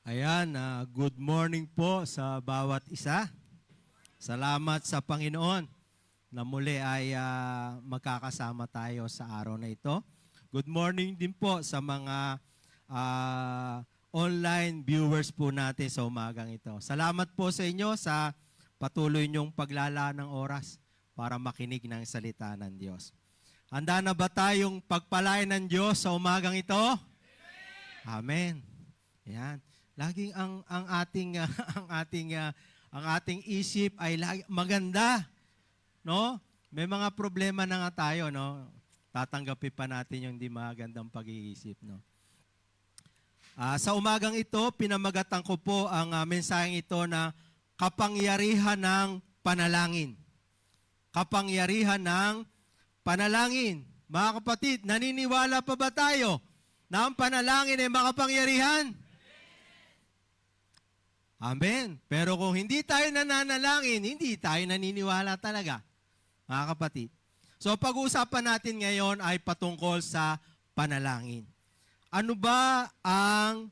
Ayan, good morning po sa bawat isa. Salamat sa Panginoon na muli ay magkakasama tayo sa araw na ito. Good morning din po sa mga online viewers po natin sa umagang ito. Salamat po sa inyo sa patuloy niyong paglalaan ng oras para makinig ng salita ng Diyos. Handa na ba tayong pagpalain ng Diyos sa umagang ito? Amen. Yan. Laging ang ating isip ay maganda, no? May mga problema na nga tayo, no? Tatanggapin pa natin yung di magandang pag-iisip, no? Sa umagang ito, pinamagatan ko po ang mensaheng ito na kapangyarihan ng panalangin. Kapangyarihan ng panalangin. Mga kapatid, naniniwala pa ba tayo na ang panalangin ay makapangyarihan? Amen. Pero kung hindi tayo nananalangin, hindi tayo naniniwala talaga, mga kapatid. So pag-uusapan natin ngayon ay patungkol sa panalangin. Ano ba ang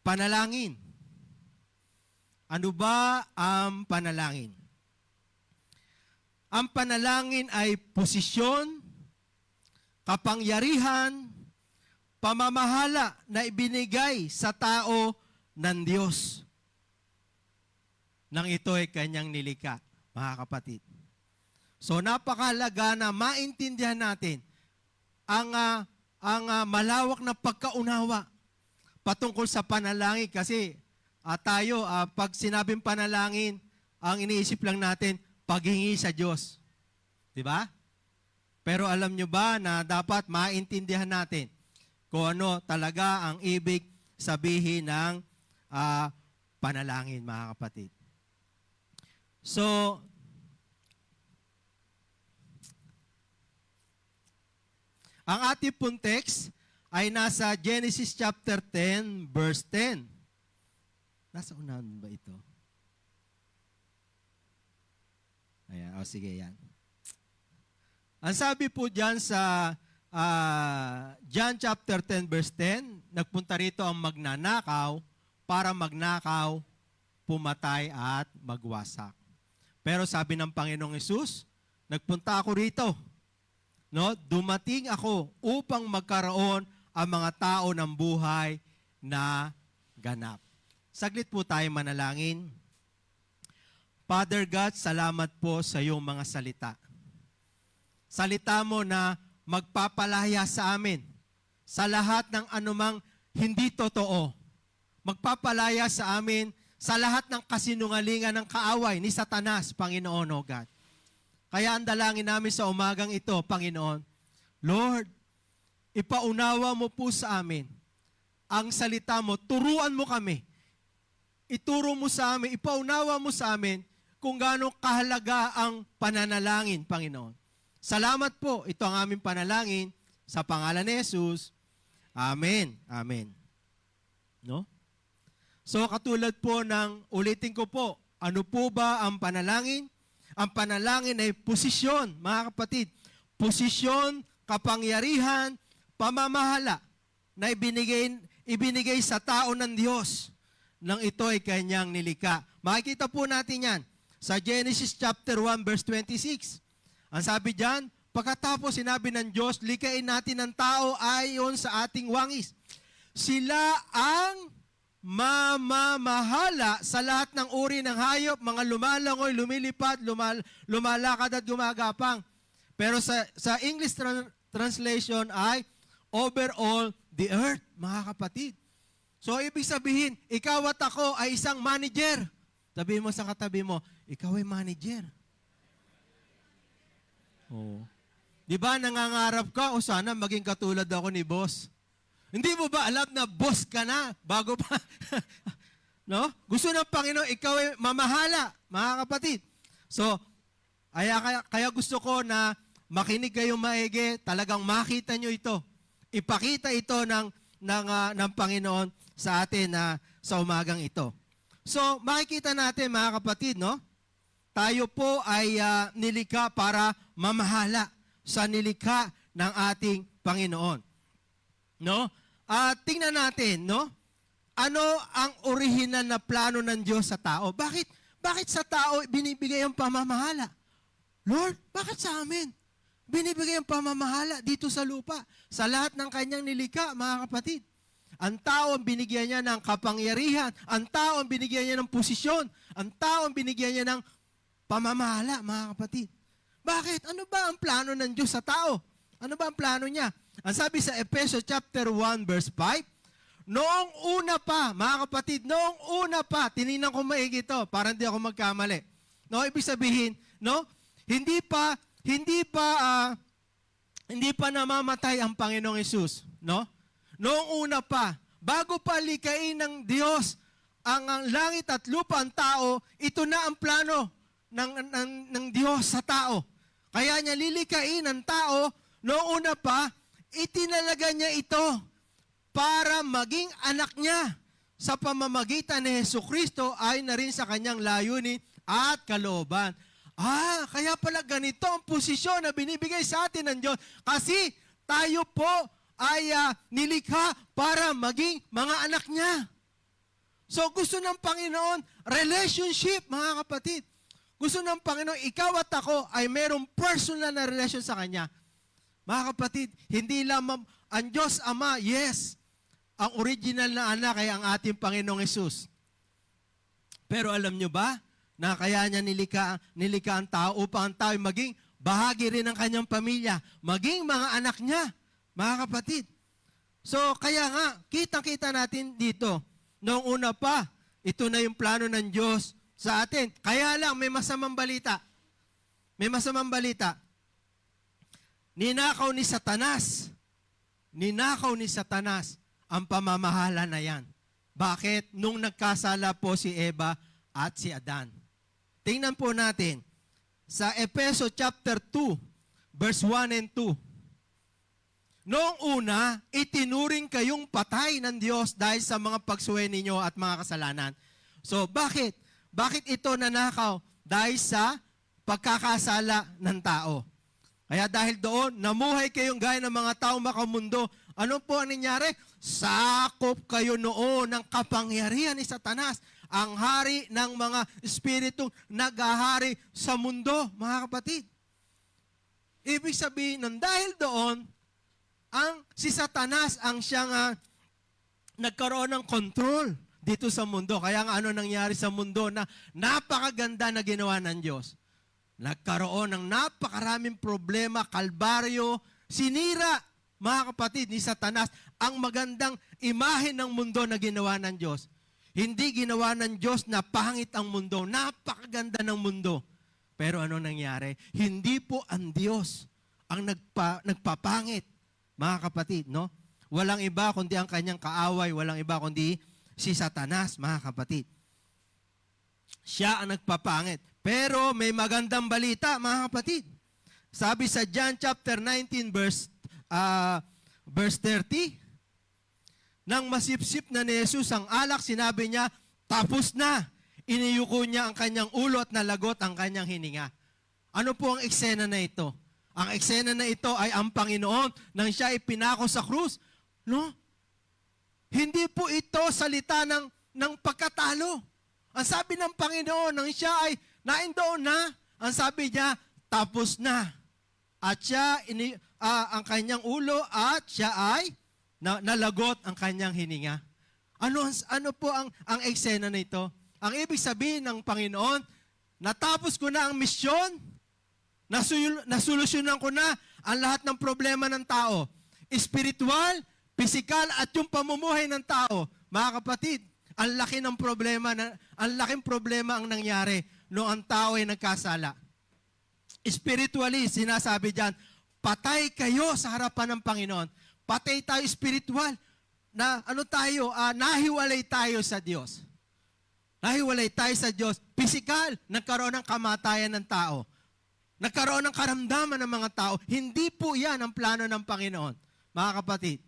panalangin? Ano ba ang panalangin? Ang panalangin ay posisyon, kapangyarihan, pamamahala na ibinigay sa tao ng Diyos. Nang ito ay kanyang nilikha, mga kapatid. So napakahalaga na maintindihan natin ang malawak na pagkaunawa patungkol sa panalangin. Kasi tayo, pag sinabing panalangin, ang iniisip lang natin, paghingi sa Diyos. Diba? Pero alam nyo ba na dapat maintindihan natin kung ano talaga ang ibig sabihin ng panalangin, mga kapatid. So, ang ating pong text ay nasa Genesis chapter 10, verse 10. Nasa unahan ba ito? Ayan, sige yan. Ang sabi po dyan sa John chapter 10, verse 10, nagpunta rito ang magnanakaw para magnakaw, pumatay at magwasak. Pero sabi ng Panginoong Hesus, nagpunta ako rito. No? Dumating ako upang magkaroon ang mga tao ng buhay na ganap. Saglit po tayo manalangin. Father God, salamat po sa iyong mga salita. Salita mo na magpapalaya sa amin sa lahat ng anumang hindi totoo. Magpapalaya sa amin sa lahat ng kasinungalingan ng kaaway ni Satanas, Panginoon, O God. Kaya ang dalangin namin sa umagang ito, Panginoon, Lord, ipaunawa mo po sa amin ang salita mo, turuan mo kami, ituro mo sa amin, ipaunawa mo sa amin kung gaano kahalaga ang pananalangin, Panginoon. Salamat po, ito ang aming panalangin sa pangalan ni Jesus. Amen. Amen. No? So katulad po ng ulitin ko po, ano po ba ang panalangin? Ang panalangin ay posisyon, mga kapatid. Posisyon, kapangyarihan, pamamahala na ibinigay sa tao ng Diyos nang ito ay kanyang nilikha. Makikita po natin yan sa Genesis chapter 1 verse 26. Ang sabi diyan, pagkatapos sinabi ng Diyos, likhain natin ang tao ayon sa ating wangis. Sila ang mamamahala sa lahat ng uri ng hayop, mga lumalangoy, lumilipad, lumalakad at gumagapang. Pero sa English translation ay over all the earth, mga kapatid. So, ibig sabihin, ikaw at ako ay isang manager. Sabihin mo sa katabi mo, ikaw ay manager. Oh. Di ba nangangarap ka, o sana maging katulad ako ni boss? Hindi mo ba alam na boss ka na bago pa? No? Gusto ng Panginoon, ikaw ay mamahala, mga kapatid. So, kaya gusto ko na makinig kayong maigi, talagang makita nyo ito. Ipakita ito ng Panginoon sa atin sa umagang ito. So, makikita natin, mga kapatid, no? Tayo po ay nilikha para mamahala sa nilikha ng ating Panginoon. No? Tingnan natin, no? ano ang orihinal na plano ng Diyos sa tao? Bakit sa tao binibigay ang pamamahala? Lord, bakit sa amin? Binibigay ang pamamahala dito sa lupa, sa lahat ng kanyang nilikha, mga kapatid. Ang tao ang binigyan niya ng kapangyarihan, ang tao ang binigyan niya ng posisyon, ang tao ang binigyan niya ng pamamahala, mga kapatid. Bakit? Ano ba ang plano ng Diyos sa tao? Ano ba ang plano niya? Ang sabi sa Efeso chapter 1 verse 5, noong una pa, mga kapatid, noong una pa, tinignan ko maigi ito, para hindi ako magkamali. No, ibig sabihin, no, hindi pa namamatay ang Panginoong Hesus, no? Noong una pa, bago pa likain ng Diyos ang langit at lupa, ang tao, ito na ang plano ng Diyos sa tao. Kaya niya lilikain ang tao, noong una pa, itinalaga niya ito para maging anak niya sa pamamagitan ni Jesucristo ay na rin sa kanyang layunin at kalooban. Kaya pala ganito ang posisyon na binibigay sa atin ng Diyos. Kasi tayo po ay nilikha para maging mga anak niya. So gusto ng Panginoon, relationship, mga kapatid. Gusto ng Panginoon, ikaw at ako ay merong personal na relasyon sa Kanya. Mga kapatid, hindi lamang ang Diyos Ama, yes, ang original na anak ay ang ating Panginoong Hesus. Pero alam nyo ba, na kaya niya nilikha ang tao upang ang tao ay maging bahagi rin ng kanyang pamilya, maging mga anak niya, mga kapatid. So, kaya nga, kitang-kita natin dito, noong una pa, ito na yung plano ng Diyos sa atin. Kaya lang, may masamang balita. May masamang balita. Ninakaw ni Satanas ang pamamahala na yan. Bakit? Nung nagkasala po si Eva at si Adan. Tingnan po natin sa Efeso chapter 2, verse 1 and 2. Noong una, itinuring kayong patay ng Diyos dahil sa mga pagsuway ninyo at mga kasalanan. So, bakit? Bakit ito nanakaw? Dahil sa pagkakasala ng tao. Kaya dahil doon, namuhay kayong gaya ng mga tao makamundo. Ano po ang nangyari? Sakop kayo noon ng kapangyarihan ni Satanas, ang hari ng mga espiritong naghahari sa mundo, mga kapatid. Ibig sabihin nun, dahil doon, si Satanas ang siyang nagkaroon ng control dito sa mundo. Kaya nga ano nangyari sa mundo na napakaganda na ginawa ng Diyos. Nagkaroon ng napakaraming problema, kalbaryo, sinira, mga kapatid, ni Satanas, ang magandang imahe ng mundo na ginawa ng Diyos. Hindi ginawa ng Diyos na pangit ang mundo, napakaganda ng mundo. Pero ano nangyari? Hindi po ang Diyos ang nagpapangit, mga kapatid, no? Walang iba kundi ang kanyang kaaway, walang iba kundi si Satanas, mga kapatid. Siya ang nagpapangit. Pero may magandang balita, mga kapatid. Sabi sa John chapter 19 verse 30, nang masipsip na ni Jesus ang alak, sinabi niya, tapos na. Iniyuko niya ang kanyang ulo at nalagot ang kanyang hininga. Ano po ang eksena na ito? Ang eksena na ito ay ang Panginoon nang siya ipinako sa krus. No? Hindi po ito salita ng pagkatalo. Ang sabi ng Panginoon nang siya ay naindoon na, ang sabi niya, tapos na. At siya, ang kanyang ulo at siya ay nalagot ang kanyang hininga. Ano po ang eksena na ito? Ang ibig sabihin ng Panginoon, natapos ko na ang misyon, nasolusyonan ko na ang lahat ng problema ng tao. Spiritual, physical, at yung pamumuhay ng tao. Mga kapatid, ang laking problema ang nangyari noong ang tao ay nagkasala. Spiritually, sinasabi diyan, patay kayo sa harapan ng Panginoon. Patay tayo spiritual. Nahiwalay tayo sa Diyos. Nahiwalay tayo sa Diyos. Physical, nagkaroon ng kamatayan ng tao. Nagkaroon ng karamdaman ng mga tao. Hindi po yan ang plano ng Panginoon, mga kapatid.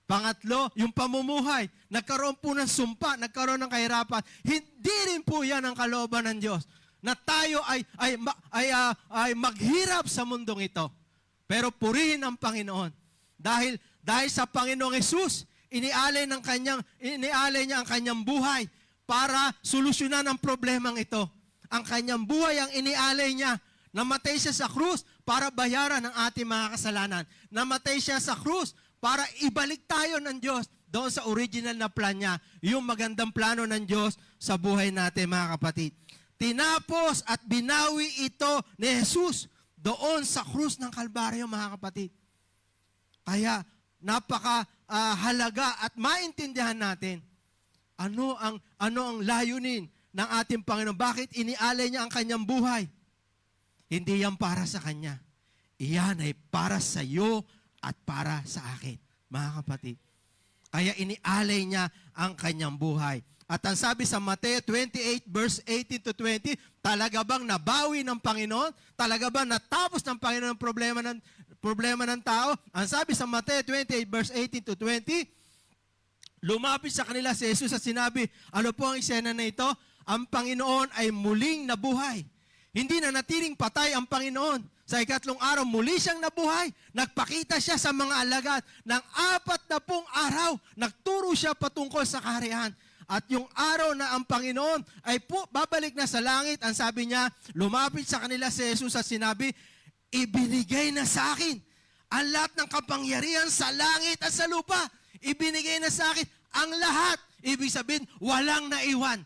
Pangatlo, yung pamumuhay. Nagkaroon po ng sumpa, nagkaroon ng kahirapan. Hindi rin po yan ang kalooban ng Diyos. Na tayo ay maghirap sa mundong ito. Pero purihin ang Panginoon. Dahil sa Panginoong Hesus, inialay niya ang kanyang buhay para solusyonan ang problemang ito. Ang kanyang buhay ang inialay niya. Namatay siya sa krus para bayaran ang ating mga kasalanan. Namatay siya sa krus para ibalik tayo ng Diyos doon sa original na plan niya. Yung magandang plano ng Diyos sa buhay natin, mga kapatid. Tinapos at binawi ito ni Jesus doon sa krus ng Kalbaryo, mga kapatid. Kaya napaka-halaga at maintindihan natin ano ang layunin ng ating Panginoon. Bakit inialay niya ang kanyang buhay? Hindi yan para sa kanya. Iyan ay para sa iyo at para sa akin, mga kapatid. Kaya inialay niya ang kanyang buhay. At ang sabi sa Mateo 28 verse 18 to 20, talaga bang nabawi ng Panginoon? Talaga bang natapos ng Panginoon ang problema ng tao? Ang sabi sa Mateo 28 verse 18 to 20, lumapit sa kanila si Jesus at sinabi, ano po ang eksena na ito? Ang Panginoon ay muling nabuhay. Hindi na natiling patay ang Panginoon. Sa ikatlong araw, muli siyang nabuhay. Nagpakita siya sa mga alagad ng 40 araw. Nagturo siya patungkol sa kaharian. At yung araw na ang Panginoon ay babalik na sa langit, ang sabi niya, lumapit sa kanila si Jesus at sinabi, ibinigay na sa akin ang lahat ng kapangyarihan sa langit at sa lupa. Ibinigay na sa akin ang lahat. Ibig sabihin, walang naiwan.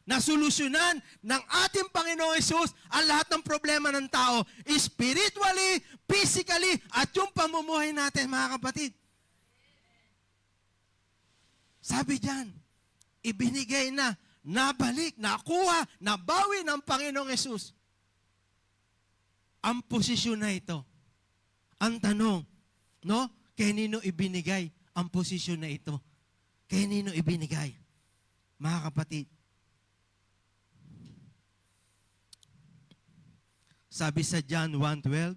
Nasolusyonan ng ating Panginoong Jesus ang lahat ng problema ng tao, spiritually, physically, at yung pamumuhay natin, mga kapatid. Sabi diyan, ibinigay na, nabalik, nakuha, nabawi ng Panginoong Jesus ang posisyon na ito. Ang tanong, no? Kaya nino ibinigay ang posisyon na ito? Kaya nino ibinigay? Mga kapatid, sabi sa John 1:12,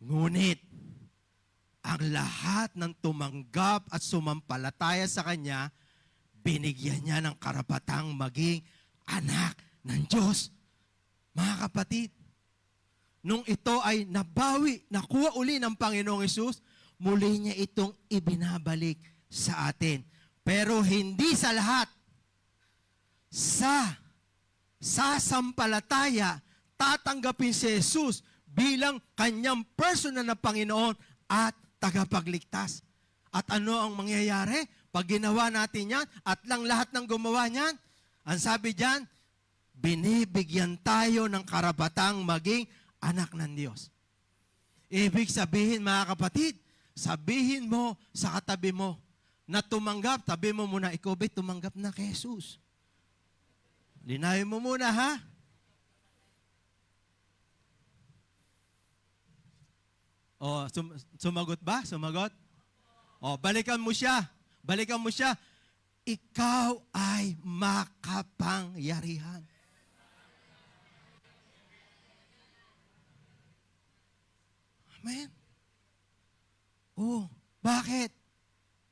ngunit ang lahat ng tumanggap at sumampalataya sa Kanya, binigyan niya ng karapatang maging anak ng Diyos. Mga kapatid, nung ito ay nabawi, nakuha uli ng Panginoong Hesus, muli niya itong ibinabalik sa atin. Pero hindi sa lahat. Sa sampalataya, tatanggapin si Jesus bilang kanyang personal na Panginoon at tagapagligtas. At ano ang mangyayari? Pag ginawa natin yan, at lang lahat ng gumawa niyan, ang sabi diyan, binibigyan tayo ng karapatang maging anak ng Diyos. Ibig sabihin, mga kapatid, sabihin mo sa katabi mo, na tumanggap, tabi mo muna, ikaw ba'y tumanggap na kay Jesus? Linawin mo muna, ha? O, sumagot ba? Sumagot? O, balikan mo siya. Balikan mo siya. Ikaw ay makapangyarihan. Amen? Oh, bakit?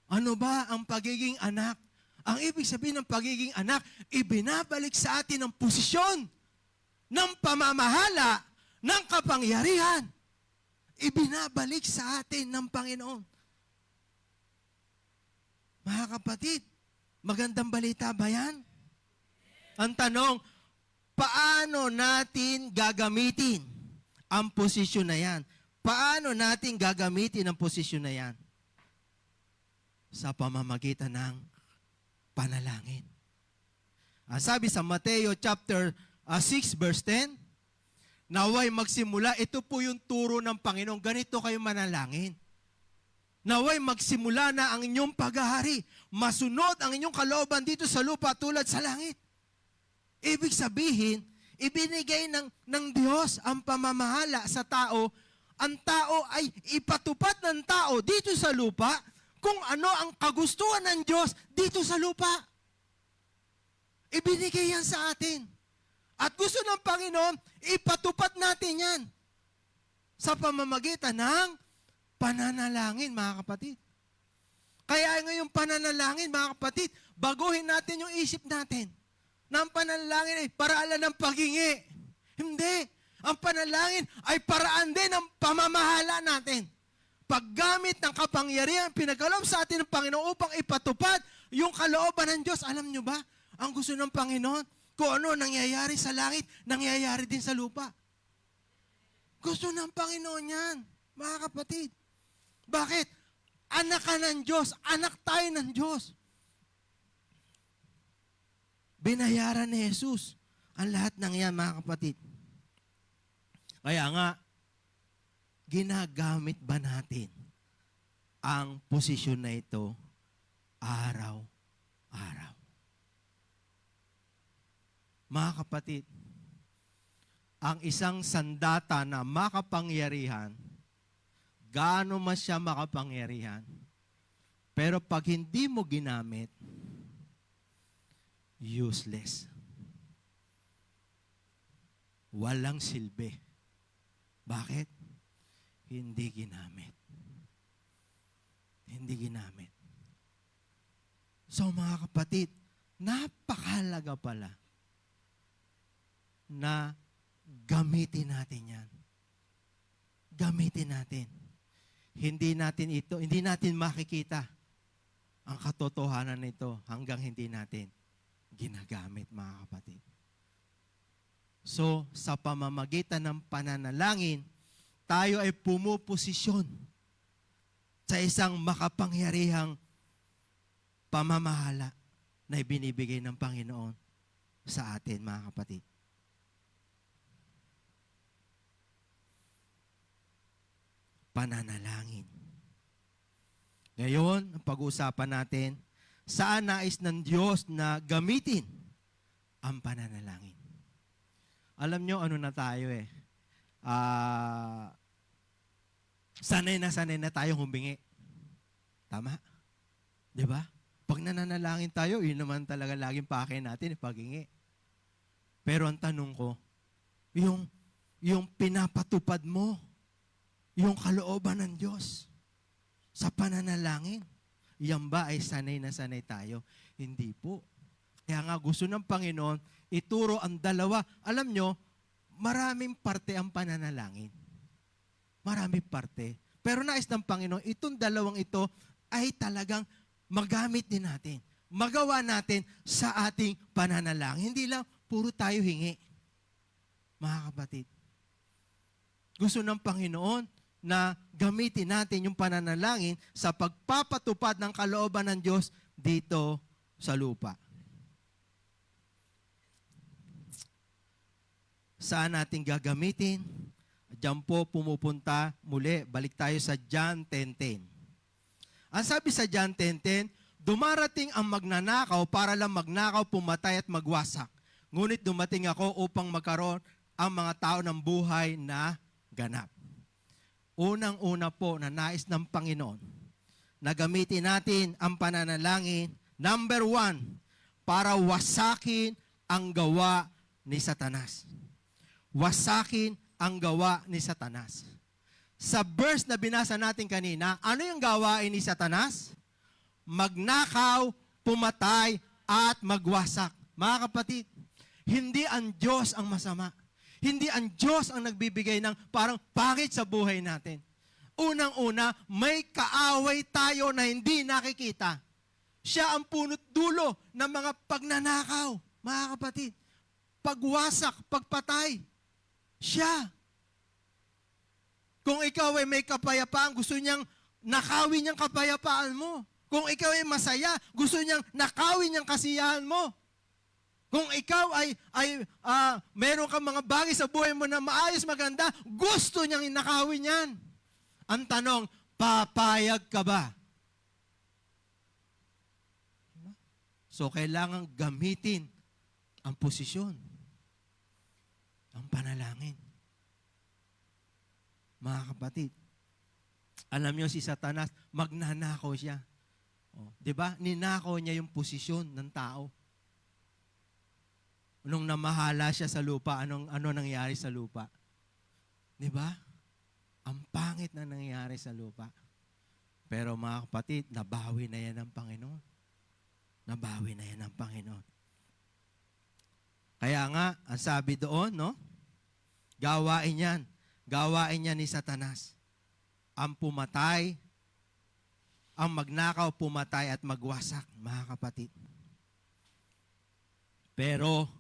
Ano ba ang pagiging anak? Ang ibig sabihin ng pagiging anak, ibinabalik sa atin ang posisyon ng pamamahala ng kapangyarihan. Ibinabalik sa atin ng Panginoon. Mga kapatid, magandang balita ba yan? Ang tanong, paano natin gagamitin ang posisyon na yan? Paano natin gagamitin ang posisyon na yan? Sa pamamagitan ng panalangin. Sabi sa Mateo chapter 6 verse 10, naway magsimula, ito po yung turo ng Panginoon, ganito kayo manalangin. Naway magsimula na ang inyong paghahari, masunod ang inyong kalooban dito sa lupa tulad sa langit. Ibig sabihin, ibinigay ng Diyos ang pamamahala sa tao, ang tao ay ipatupad ng tao dito sa lupa, kung ano ang kagustuhan ng Diyos dito sa lupa. Ibinigay yan sa atin. At gusto ng Panginoon, ipatupad natin yan sa pamamagitan ng pananalangin, mga kapatid. Kaya ngayong pananalangin, mga kapatid, baguhin natin yung isip natin. Na ang pananalangin ay paraalan ng paghingi. Hindi. Ang panalangin ay paraan din ng pamamahala natin. Paggamit ng kapangyarihan, pinagkaloob sa atin ng Panginoon upang ipatupad yung kalooban ng Diyos. Alam nyo ba, ang gusto ng Panginoon, kung ano nangyayari sa langit, nangyayari din sa lupa. Gusto ng Panginoon yan, mga kapatid. Bakit? Anak ka ng Diyos, anak tayo ng Diyos. Binayaran ni Jesus ang lahat ng yan, mga kapatid. Kaya nga, ginagamit ba natin ang posisyon na ito araw-araw? Mga kapatid, ang isang sandata na makapangyarihan, gaano man siya makapangyarihan, pero pag hindi mo ginamit, useless. Walang silbi. Bakit? Hindi ginamit. Hindi ginamit. So mga kapatid, napakahalaga pala na gamitin natin yan. Gamitin natin. Hindi natin makikita ang katotohanan nito hanggang hindi natin ginagamit, mga kapatid. So, sa pamamagitan ng pananalangin, tayo ay pumuposisyon sa isang makapangyarihang pamamahala na ibinibigay ng Panginoon sa atin, mga kapatid. Pananalangin. Ngayon, ang pag-uusapan natin, saan nais ng Diyos na gamitin ang pananalangin? Alam nyo, ano na tayo eh. Sanay na tayo humingi. Tama? Di ba? Pag nananalangin tayo, yun naman talaga laging pake natin, paghingi. Pero ang tanong ko, yung pinapatupad mo, yung kalooban ng Diyos sa pananalangin, yan ba ay sanay na sanay tayo? Hindi po. Kaya nga gusto ng Panginoon, ituro ang dalawa. Alam nyo, maraming parte ang pananalangin. Maraming parte. Pero nais ng Panginoon, itong dalawang ito ay talagang magamit din natin. Magawa natin sa ating pananalangin. Hindi lang puro tayo hingi. Mga kapatid. Gusto ng Panginoon na gamitin natin yung pananalangin sa pagpapatupad ng kalooban ng Diyos dito sa lupa. Saan natin gagamitin? Diyan po pumupunta muli. Balik tayo sa John 10:10. Ang sabi sa John 10:10, dumarating ang magnanakaw para lang magnakaw, pumatay at magwasak. Ngunit dumating ako upang magkaroon ang mga tao ng buhay na ganap. Unang-una po na nais ng Panginoon na gamitin natin ang pananalangin, number 1, para wasakin ang gawa ni Satanas. Wasakin ang gawa ni Satanas. Sa verse na binasa natin kanina, ano yung gawain ni Satanas? Magnakaw, pumatay, at magwasak. Mga kapatid, hindi ang Diyos ang masama. Hindi ang Diyos ang nagbibigay ng parang pangit sa buhay natin. Unang-una, may kaaway tayo na hindi nakikita. Siya ang punot dulo ng mga pagnanakaw. Mga kapatid, pagwasak, pagpatay. Siya. Kung ikaw ay may kapayapaan, gusto niyang nakawin niyang kapayapaan mo. Kung ikaw ay masaya, gusto niyang nakawin niyang kasiyahan mo. Kung ikaw ay meron kang mga bagay sa buhay mo na maayos, maganda, gusto niyang nakawin yan. Ang tanong, papayag ka ba? So, kailangan gamitin ang posisyon. Ang panalangin. Mga kapatid, alam niyo si Satanas, magnanakaw siya. Oh, 'di ba? Ninakaw niya yung posisyon ng tao. Nung namahala siya sa lupa, ano nangyari sa lupa? 'Di ba? Ang pangit na nangyari sa lupa. Pero mga kapatid, nabawi na yan ng Panginoon. Nabawi na yan ng Panginoon. Kaya nga, ang sabi doon, no? Gawain yan. Gawain niya ni Satanas. Ang pumatay, ang magnakaw, pumatay at magwasak, mga kapatid. Pero,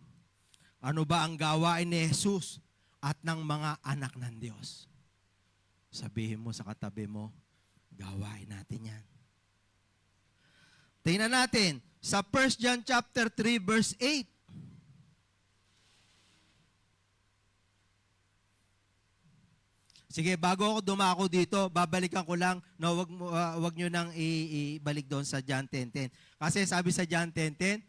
ano ba ang gawain ni Jesus at ng mga anak ng Diyos? Sabihin mo sa katabi mo, gawain natin yan. Tingnan natin sa 1 John chapter 3 verse 8. Sige, bago ako dumako dito, babalikan ko lang, no, wag nyo nang ibalik doon sa John 10:10. Kasi sabi sa John 10:10,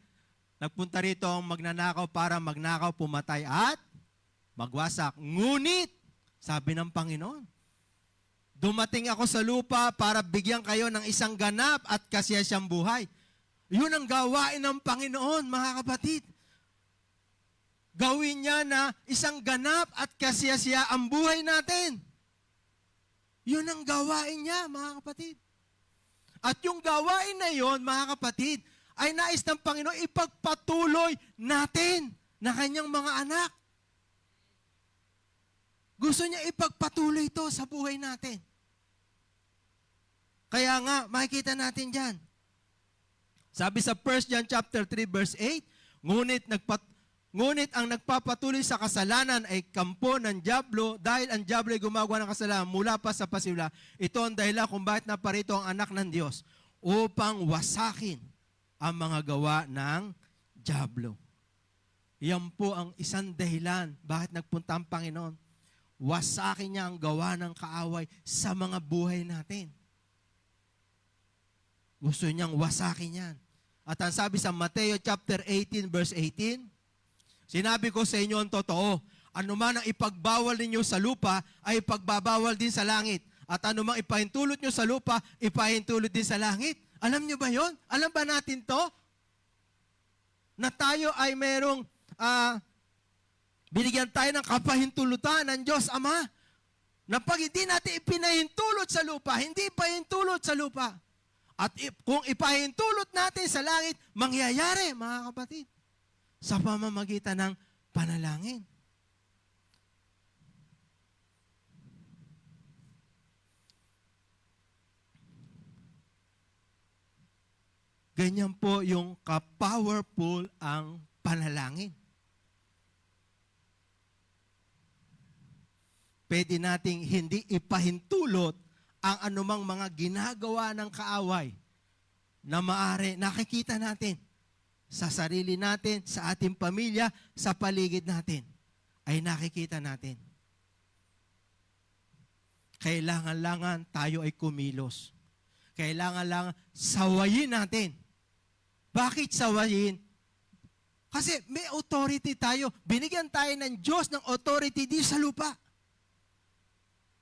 nagpunta rito ang magnanakaw para magnakaw, pumatay at magwasak. Ngunit, sabi ng Panginoon, dumating ako sa lupa para bigyan kayo ng isang ganap at kasiyasyang buhay. Yun ang gawain ng Panginoon, mga kapatid. Gawin niya na isang ganap at kasiyasya ang buhay natin. Yun ang gawain niya, mga kapatid. At yung gawain na yon, mga kapatid, ay nais ng Panginoon ipagpatuloy natin na kanyang mga anak. Gusto niya ipagpatuloy ito sa buhay natin. Kaya nga, makikita natin dyan. Sabi sa 1 John chapter 3 verse 8, Ngunit ang nagpapatuloy sa kasalanan ay kampo ng dyablo dahil ang dyablo ay gumagawa ng kasalanan mula pa sa pasimula. Ito ang dahilan kung bakit naparito ang anak ng Diyos upang wasakin ang mga gawa ng dyablo. Yan po ang isang dahilan bakit nagpunta ang Panginoon. Wasakin niya ang gawa ng kaaway sa mga buhay natin. Gusto niyang wasakin yan. At ang sabi sa Mateo chapter 18 verse 18, sinabi ko sa inyo ang totoo, anuman ang ipagbawal ninyo sa lupa, ay ipagbabawal din sa langit. At anumang ipahintulot nyo sa lupa, ipahintulot din sa langit. Alam nyo ba yon? Alam ba natin to? Na tayo ay merong, binigyan tayo ng kapahintulutan ng Diyos Ama. Na pag hindi natin ipinahintulot sa lupa, hindi ipahintulot sa lupa. At kung ipahintulot natin sa langit, mangyayari, mga kapatid. Sa pamamagitan ng panalangin. Ganyan po yung ka-powerful ang panalangin. Pwede nating hindi ipahintulot ang anumang mga ginagawa ng kaaway na maaari nakikita natin sa sarili natin, sa ating pamilya, sa paligid natin, ay nakikita natin. Kailangan tayo ay kumilos. Kailangan sawayin natin. Bakit sawayin? Kasi may authority tayo. Binigyan tayo ng Diyos ng authority di sa lupa.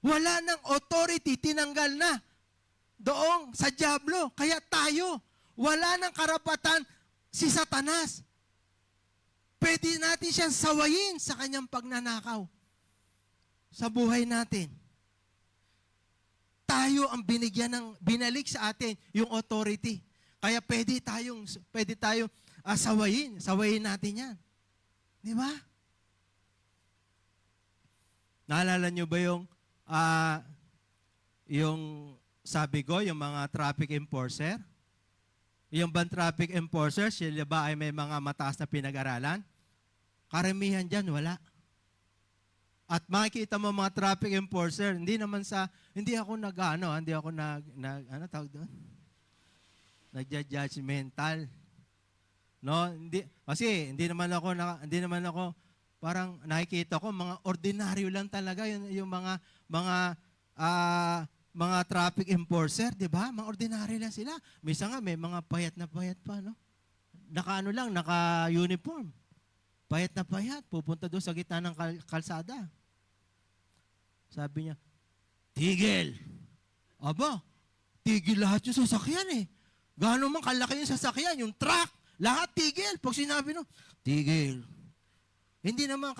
Wala ng authority, tinanggal na doong sa dyablo. Kaya tayo, wala ng karapatan si Satanas. Pwede natin siyang sawayin sa kanyang pagnanakaw sa buhay natin. Tayo ang binalik sa atin yung authority. Kaya pwede tayong sawayin natin yan. Di ba? Naalala nyo ba yung sabi ko, yung mga traffic enforcer? Yung bang traffic enforcer, sila ba ay may mga mataas na pinag-aralan? Karamihan dyan, wala. At makikita mo mga traffic enforcer, hindi ako tawag doon? Nagja-judgmental. No, kasi hindi naman ako parang nakikita ko mga ordinaryo lang talaga yung mga traffic enforcer, di ba? Mga ordinary lang sila. Minsan nga, may mga payat na payat pa, no? Naka-uniform. Payat na payat. Pupunta doon sa gitna ng kalsada. Sabi niya, tigil. Aba, tigil lahat yung sasakyan eh. Gano'n man kalaki yung sasakyan, yung truck, lahat tigil. Pag sinabi tigil. Hindi naman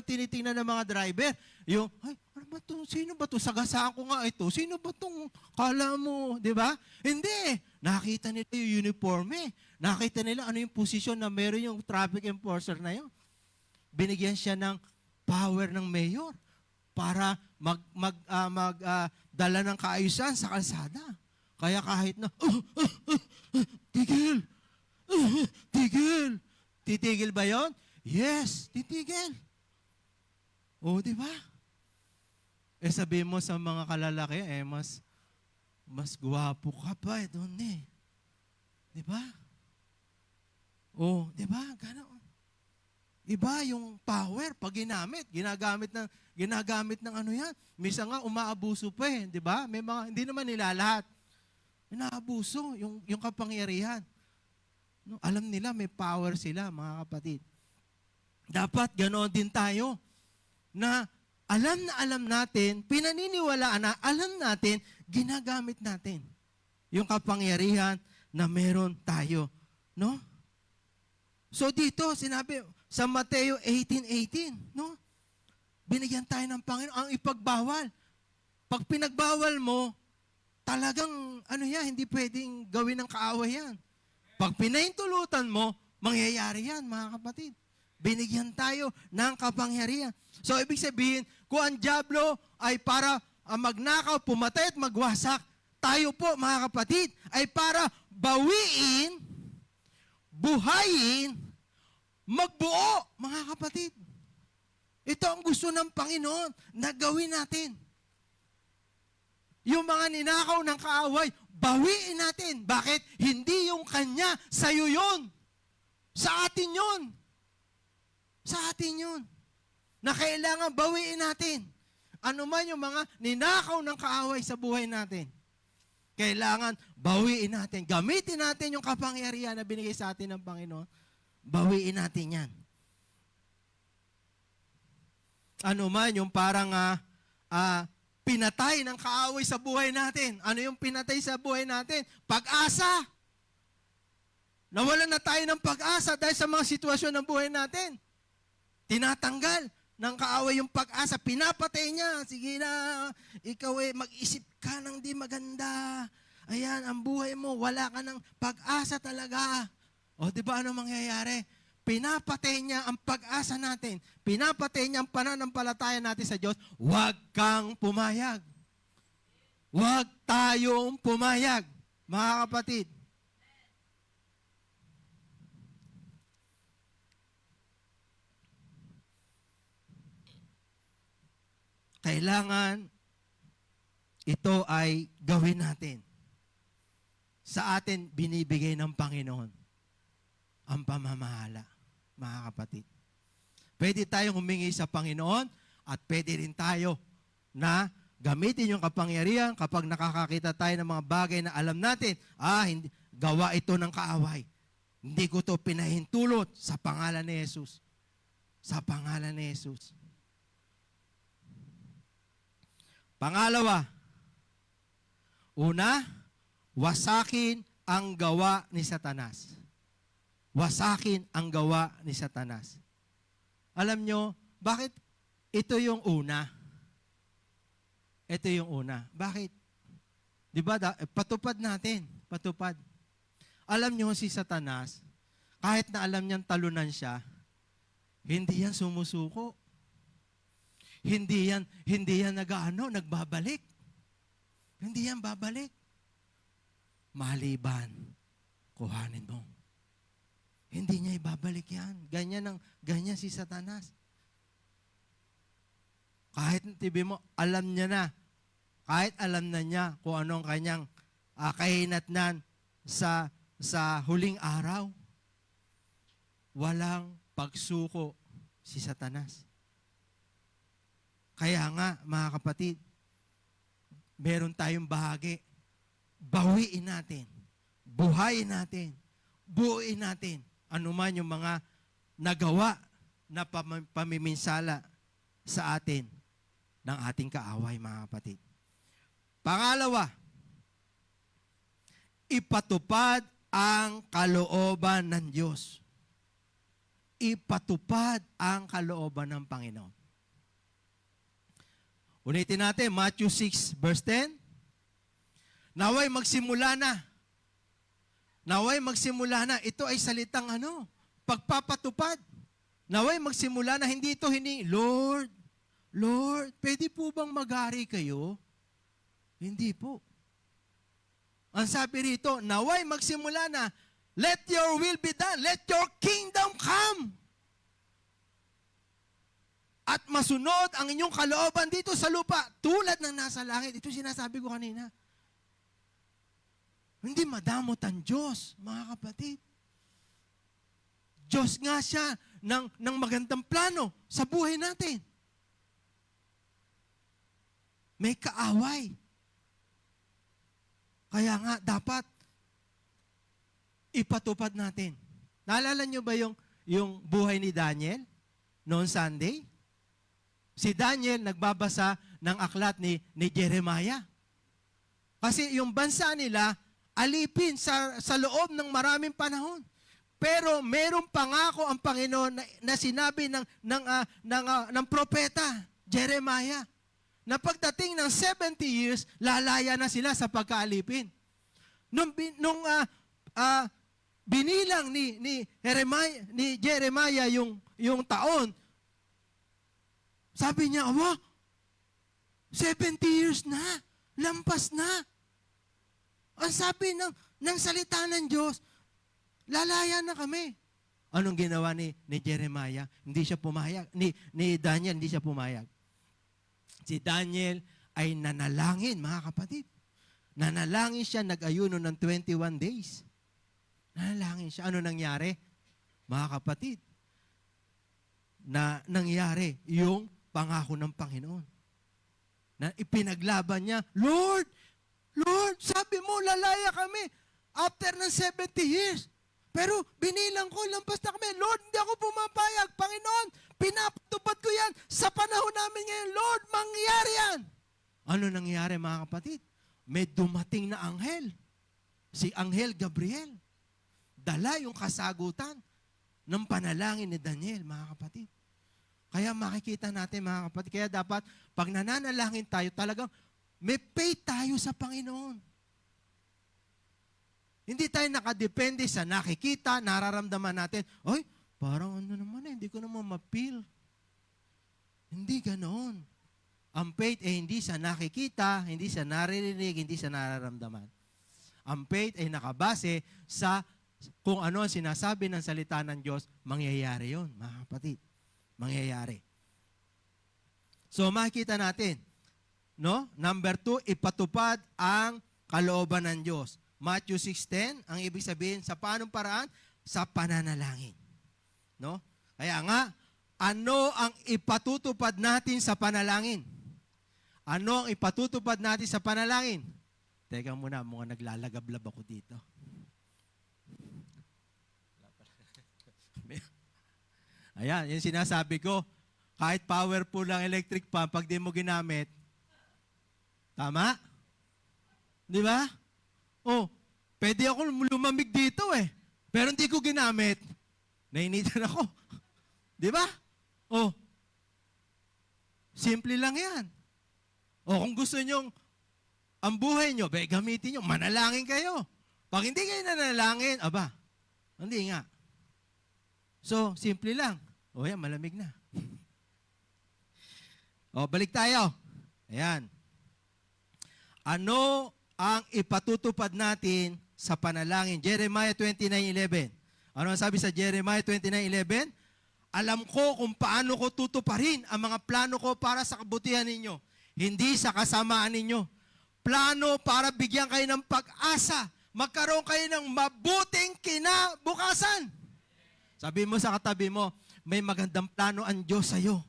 tinitingnan ng mga driver. Yung, ay, ano ba ito? Sino ba ito? Sagasaan ko nga ito. Sino ba itong kala mo? Di ba? Hindi. Nakita nila yung uniforme. Nakita nila ano yung posisyon na meron yung traffic enforcer na yun. Binigyan siya ng power ng mayor para dala ng kaayusan sa kalsada. Kaya kahit na, tigil, tigil. Titigil ba yon? Yes, titigil. O, di ba? Sabihin mo sa mga kalalaki, mas gwapo ka pa, doon eh. Di ba? O, di ba? Gano'n. Iba yung power pag ginagamit ng ano yan. Minsan nga umaabuso pa eh, di ba? May mga hindi naman nila lahat. Inaabuso yung kapangyarihan. No, alam nila may power sila, mga kapatid. Dapat ganoon din tayo na alam natin, pinaniniwalaan na alam natin, ginagamit natin yung kapangyarihan na meron tayo, no? So dito sinabi sa Mateo 18:18, no? Binigyan tayo ng Panginoon ang ipagbawal. Pag pinagbawal mo, talagang hindi pwedeng gawin ng kaaway yan. Pag pinahintulutan mo, mangyayari yan, mga kapatid. Binigyan tayo ng kapangyarihan. So ibig sabihin, kung ang dyablo ay para magnakaw, pumatay at magwasak, tayo po, mga kapatid, ay para bawiin, buhayin, magbuo, mga kapatid. Ito ang gusto ng Panginoon na gawin natin. Yung mga ninakaw ng kaaway, bawiin natin. Bakit? Hindi yung kanya, sa'yo yun. Sa atin yun. Sa atin yun. Na kailangan bawiin natin. Ano man yung mga ninakaw ng kaaway sa buhay natin. Kailangan bawiin natin. Gamitin natin yung kapangyarihan na binigay sa atin ng Panginoon. Bawiin natin yan. Ano man yung parang pinatay ng kaaway sa buhay natin. Ano yung pinatay sa buhay natin? Pag-asa. Nawalan na tayo ng pag-asa dahil sa mga sitwasyon ng buhay natin. Tinatanggal ng kaaway yung pag-asa. Pinapatay niya. Sige na, ikaw mag-isip ka ng di maganda. Ayan, ang buhay mo, wala ka ng pag-asa talaga. O, di ba ano mangyayari? Pinapatay niya ang pag-asa natin. Pinapatay niya ang pananampalataya natin sa Diyos. Huwag kang pumayag. Huwag tayong pumayag, mga kapatid. Kailangan ito ay gawin natin. Sa atin, binibigay ng Panginoon ang pamamahala, mga kapatid. Pwede tayong humingi sa Panginoon at pwede rin tayo na gamitin yung kapangyarihan kapag nakakakita tayo ng mga bagay na alam natin, hindi, gawa ito ng kaaway. Hindi ko to pinahintulot sa pangalan ni Jesus. Sa pangalan ni Jesus. Pangalawa, una, wasakin ang gawa ni Satanas. Wasakin ang gawa ni Satanas. Alam nyo, bakit ito yung una? Ito yung una. Bakit? Di ba, patupad natin. Patupad. Alam nyo si Satanas, kahit na alam niyang talunan siya, hindi yan sumusuko. Hindi yan nagbabalik. Hindi yan babalik. Maliban, kuhanin mo. Hindi niya ibabalik yan. Ganyan si Satanas. Kahit tibi mo, alam niya na. Kahit alam na niya kung anong kanyang kahinatnan sa huling araw, walang pagsuko si Satanas. Kaya nga, mga kapatid, meron tayong bahagi. Bawiin natin. Buhayin natin. Buuin natin. Ano man yung mga nagawa na pamiminsala sa atin ng ating kaaway, mga kapatid. Pangalawa, ipatupad ang kalooban ng Diyos. Ipatupad ang kalooban ng Panginoon. Ulitin natin, Matthew 6, verse 10. Naway magsimula na. Naway magsimula na. Ito ay salitang pagpapatupad. naway magsimula na hindi ito hiningi, Lord, pwede po bang mag-ari kayo? Hindi po. Ang sabi rito, naway magsimula na, let your will be done, let your kingdom come. At masunod ang inyong kalooban dito sa lupa, tulad ng nasa langit. Ito sinasabi ko kanina. Hindi madamot ang Diyos, mga kapatid. Diyos nga siya ng magandang plano sa buhay natin. May kaaway. Kaya nga, dapat ipatupad natin. Naalala niyo ba yung buhay ni Daniel noon Sunday? Si Daniel nagbabasa ng aklat ni Jeremiah. Kasi yung bansa nila, alipin sa loob ng maraming panahon. Pero merong pangako ang Panginoon na sinabi ng propeta, Jeremiah, na pagdating ng 70 years, lalaya na sila sa pagkaalipin. Nung binilang ni Jeremiah yung taon, sabi niya, 70 years na, lampas na. Ang sabi ng salita ng Diyos, lalaya na kami. Anong ginawa ni Jeremiah? Hindi siya pumayag. Ni Daniel, hindi siya pumayag. Si Daniel ay nanalangin, mga kapatid. Nanalangin siya, nag-ayuno ng 21 days. Nanalangin siya. Ano nangyari? Mga kapatid, na nangyari yung pangako ng Panginoon. Na ipinaglaban niya, Lord, sabi mo, lalaya kami after ng 70 years. Pero binilang ko, lampas na kami. Lord, hindi ako pumapayag. Panginoon, pinapatupad ko yan sa panahon namin ngayon. Lord, mangyari yan. Ano nangyari, mga kapatid? May dumating na anghel. Si Anghel Gabriel. Dala yung kasagutan ng panalangin ni Daniel, mga kapatid. Kaya makikita natin, mga kapatid, kaya dapat, pag nananalangin tayo, talagang may faith tayo sa Panginoon. Hindi tayo nakadepende sa nakikita, nararamdaman natin, oy, parang ano naman hindi ko naman ma-feel. Hindi ganoon. Ang faith ay hindi sa nakikita, hindi sa naririnig, hindi sa nararamdaman. Ang faith ay nakabase sa kung ano ang sinasabi ng salita ng Diyos, mangyayari yon, mga kapatid. Mangyayari. So, makikita natin, no? Number 2, ipatupad ang kalooban ng Diyos. Matthew 6:10, ang ibig sabihin, sa paanong paraan? Sa pananalangin. No? Kaya nga, ano ang ipatutupad natin sa panalangin? Ano ang ipatutupad natin sa panalangin? Teka muna, mga naglalagablab ako dito. Ayan, yung sinasabi ko, kahit powerful ang electric pump, pag di mo ginamit, tama? Di ba? Oh, pwede ako lumamig dito eh. Pero hindi ko ginamit, nainitan ako. Di ba? Oh, simple lang yan. Oh, kung gusto nyong ang buhay nyo, gamitin nyo, manalangin kayo. Pag hindi kayo nanalangin, aba, hindi nga. So, simple lang. O yan, malamig na. O, balik tayo. Ayan. Ano ang ipatutupad natin sa panalangin? Jeremiah 29:11. Ano ang sabi sa Jeremiah 29:11? Alam ko kung paano ko tutuparin ang mga plano ko para sa kabutihan ninyo, hindi sa kasamaan ninyo. Plano para bigyan kayo ng pag-asa, magkaroon kayo ng mabuting kinabukasan. Sabi mo sa katabi mo, may magandang plano ang Diyos sa'yo.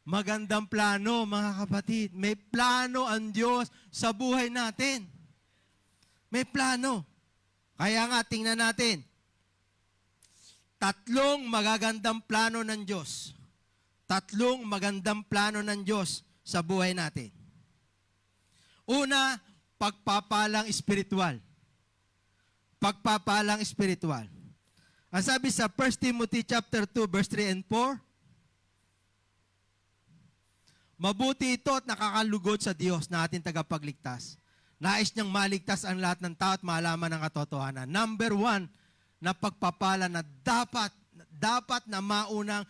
Magandang plano, mga kapatid. May plano ang Diyos sa buhay natin. May plano. Kaya nga, tingnan natin. 3 magagandang plano ng Diyos. 3 magandang plano ng Diyos sa buhay natin. Una, pagpapalang espiritual. Pagpapalang espiritual. Ang sabi sa 1 Timothy chapter 2 verse 3 and 4, mabuti ito at nakakalugod sa Diyos na ating tagapagligtas. Nais niyang maligtas ang lahat ng tao at malaman ang katotohanan. Number 1 na pagpapala na dapat na maunang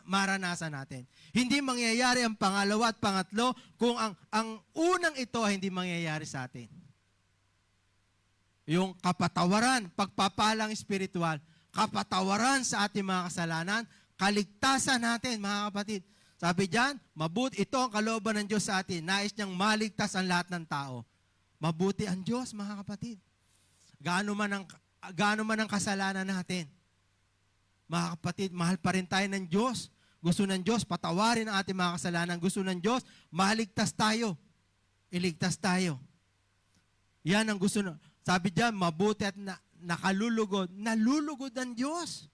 maranasan natin. Hindi mangyayari ang pangalawa at pangatlo kung ang unang ito ay hindi mangyayari sa atin. Yung kapatawaran, pagpapalang espiritual, kapatawaran sa ating mga kasalanan, kaligtasan natin, mga kapatid. Sabi diyan, mabuti ito ang kalooban ng Diyos sa atin. Nais niyang maligtas ang lahat ng tao. Mabuti ang Diyos, mga kapatid. Gaano man ang kasalanan natin. Mga kapatid, mahal pa rin tayo ng Diyos. Gusto ng Diyos, patawarin ang ating mga kasalanan. Gusto ng Diyos, maligtas tayo. Iligtas tayo. Yan ang gusto na. Sabi diyan, mabuti at nakalulugod. Nalulugod ang Diyos.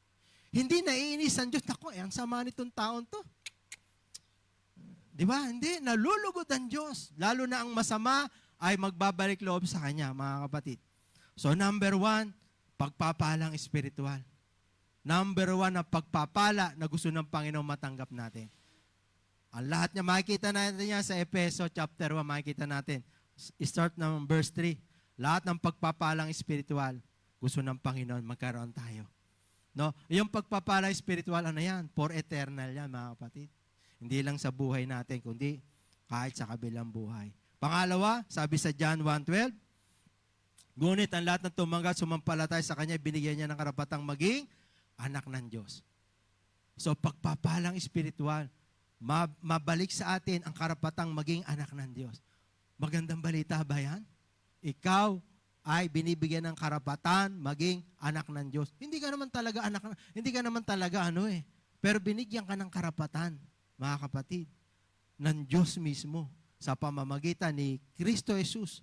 Hindi naiinis ang Diyos. Naku, ang sama nitong taon to. Di ba? Hindi. Nalulugod ang Diyos. Lalo na ang masama ay magbabalik loob sa Kanya, mga kapatid. So, number 1, pagpapalang espiritual. Number 1 na pagpapala na gusto ng Panginoon matanggap natin. Ang lahat niya, makikita natin yan sa Efeso chapter 1, makikita natin. Start ng verse 3. Lahat ng pagpapalang espiritual, gusto ng Panginoon magkaroon tayo. No? Yung pagpapalang espiritual, ano yan? For eternal yan, mga kapatid. Hindi lang sa buhay natin, kundi kahit sa kabilang buhay. Pangalawa, sabi sa John 1:12, ngunit ang lahat ng tumanggap, sumampalatay sa Kanya, binigyan niya ng karapatang maging anak ng Diyos. So, pagpapalang espiritual, mabalik sa atin ang karapatang maging anak ng Diyos. Magandang balita ba yan? Ikaw ay binibigyan ng karapatan maging anak ng Diyos. Hindi ka naman talaga pero binigyan ka ng karapatan, mga kapatid, ng Diyos mismo sa pamamagitan ni Kristo Jesus.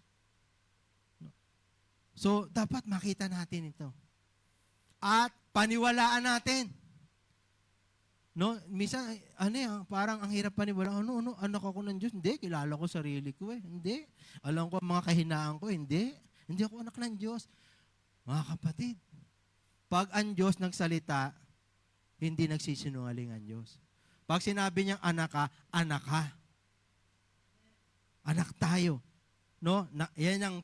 So, dapat makita natin ito. At paniwalaan natin. No, minsan parang ang hirap paniwalaan. Anak ako ng Diyos? Hindi, kilala ko sarili ko Hindi. Alam ko ang mga kahinaan ko, hindi. Hindi ako anak ng Diyos. Mga kapatid, pag ang Diyos nagsalita, hindi nagsisinungaling ang Diyos. Pag sinabi niyang anak ka, anak ka. Anak tayo. No? Yan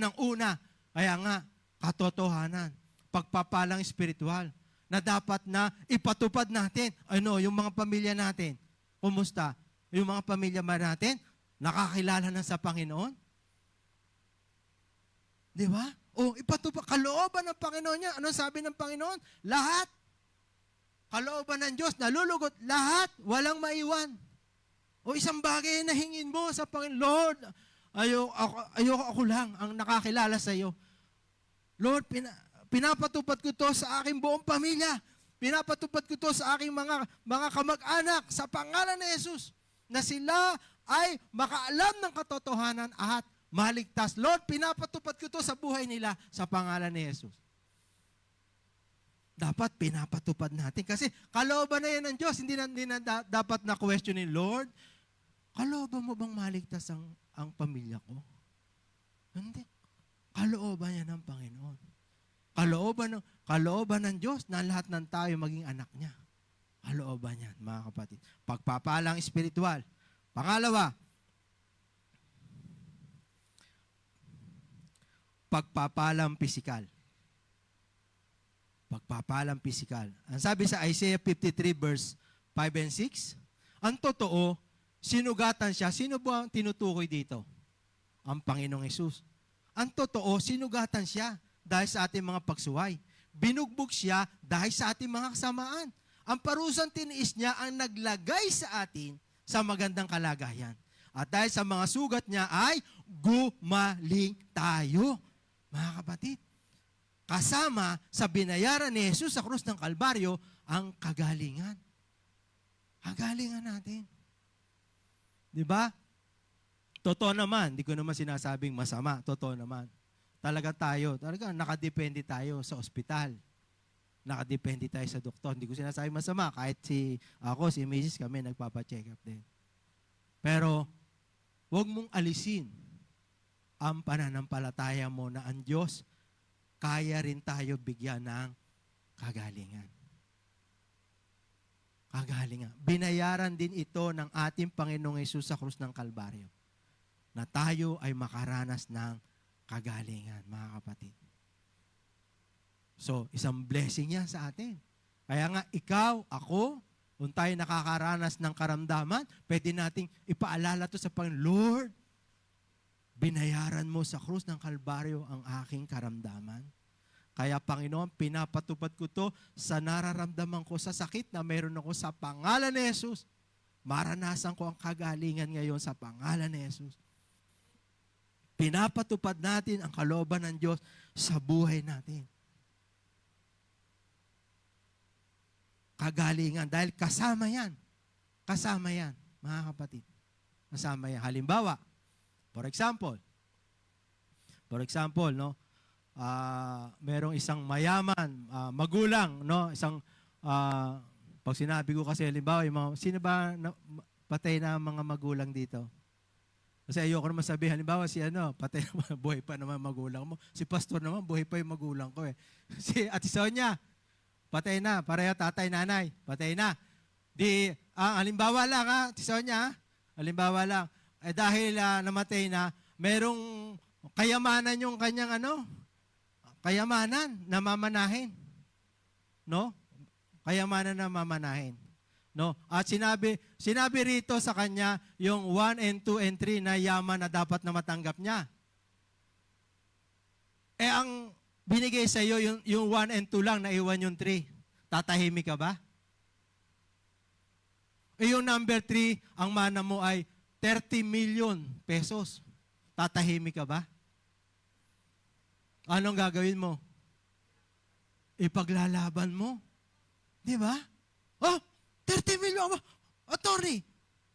ang una. Kaya nga, katotohanan. Pagpapalang espiritual na dapat na ipatupad natin. Yung mga pamilya natin. Kumusta? Yung mga pamilya natin, nakakilala na sa Panginoon? Di ba? Ipatupad. Kalooban ng Panginoon niya. Ano sabi ng Panginoon? Lahat. Kalooban ng Diyos, nalulugot. Lahat. Walang maiwan. Isang bagay na hingin mo sa Panginoon. Lord, ayoko ako lang ang nakakilala sa iyo. Lord, pinapatupad ko to sa aking buong pamilya. Pinapatupad ko to sa aking mga kamag-anak sa pangalan ni Jesus na sila ay makaalam ng katotohanan at maligtas. Lord, pinapatupad ko to sa buhay nila sa pangalan ni Jesus. Dapat pinapatupad natin kasi kalooban na yan ng Diyos. Hindi na dapat na questionin, Lord, kalooban mo bang maligtas ang pamilya ko? Hindi. Kalooban yan ng Panginoon. Kalooban ng Diyos na lahat ng tayo maging anak niya. Kalooban yan, mga kapatid. Pagpapalang espiritual. Pangalawa, pagpapalang pisikal. Pagpapalang pisikal. Ang sabi sa Isaiah 53 verse 5 and 6, ang totoo, sinugatan siya. Sino ba ang tinutukoy dito? Ang Panginoong Hesus. Ang totoo, sinugatan siya dahil sa ating mga pagsuway. Binugbog siya dahil sa ating mga kasamaan. Ang parusang tiniis niya ang naglagay sa atin sa magandang kalagayan. At dahil sa mga sugat niya ay gumaling tayo. Mga kapatid, kasama sa binayaran ni Jesus sa krus ng Kalbaryo ang kagalingan. Kagalingan natin. Di ba? Totoo naman, di ko naman sinasabing masama. Totoo naman. Talaga nakadepende tayo sa ospital. Nakadepende tayo sa doktor. Hindi ko sinasabing masama. Kahit si Mrs. kami nagpapacheck up din. Pero, huwag mong alisin ang pananampalataya mo na ang Diyos, kaya rin tayo bigyan ng kagalingan. Kagalingan. Binayaran din ito ng ating Panginoong Hesus sa krus ng Kalbaryo na tayo ay makaranas ng kagalingan, mga kapatid. So, isang blessing yan sa atin. Kaya nga, ikaw, ako, kung tayo nakakaranas ng karamdaman, pwede nating ipaalala to sa Panginoon, Lord, binayaran mo sa krus ng Kalbaryo ang aking karamdaman. Kaya Panginoon, pinapatupad ko to sa nararamdaman ko sa sakit na meron ako sa pangalan ni Jesus. Maranasan ko ang kagalingan ngayon sa pangalan ni Jesus. Pinapatupad natin ang kalooban ng Diyos sa buhay natin. Kagalingan, dahil kasama yan. Kasama yan, mga kapatid. Kasama yan. Halimbawa, for example, no, merong isang mayaman, magulang, no, isang, pag sinabi ko kasi, halimbawa, sino ba patay na mga magulang dito? Kasi ayoko naman sabihin, halimbawa, patay na, buhay pa naman magulang mo. Si pastor naman, buhay pa yung magulang ko eh. Si Ate Sonia, patay na, pareho tatay, nanay, patay na. Halimbawa lang Ate Sonia, halimbawa lang, dahil namatay na, merong kayamanan yung kanyang kayamanan na mamanahin. No? Kayamanan na mamanahin. No? At sinabi rito sa kanya yung 1 and 2 and 3 na yaman na dapat na matanggap niya. Ang binigay sa iyo yung 1 and 2 lang, naiwan yung 3. Tatahimik ka ba? Yung number 3, ang mana mo ay 30 million pesos. Tatahimik ka ba? Anong gagawin mo? Ipaglalaban mo. Di ba? 30 million. Attorney,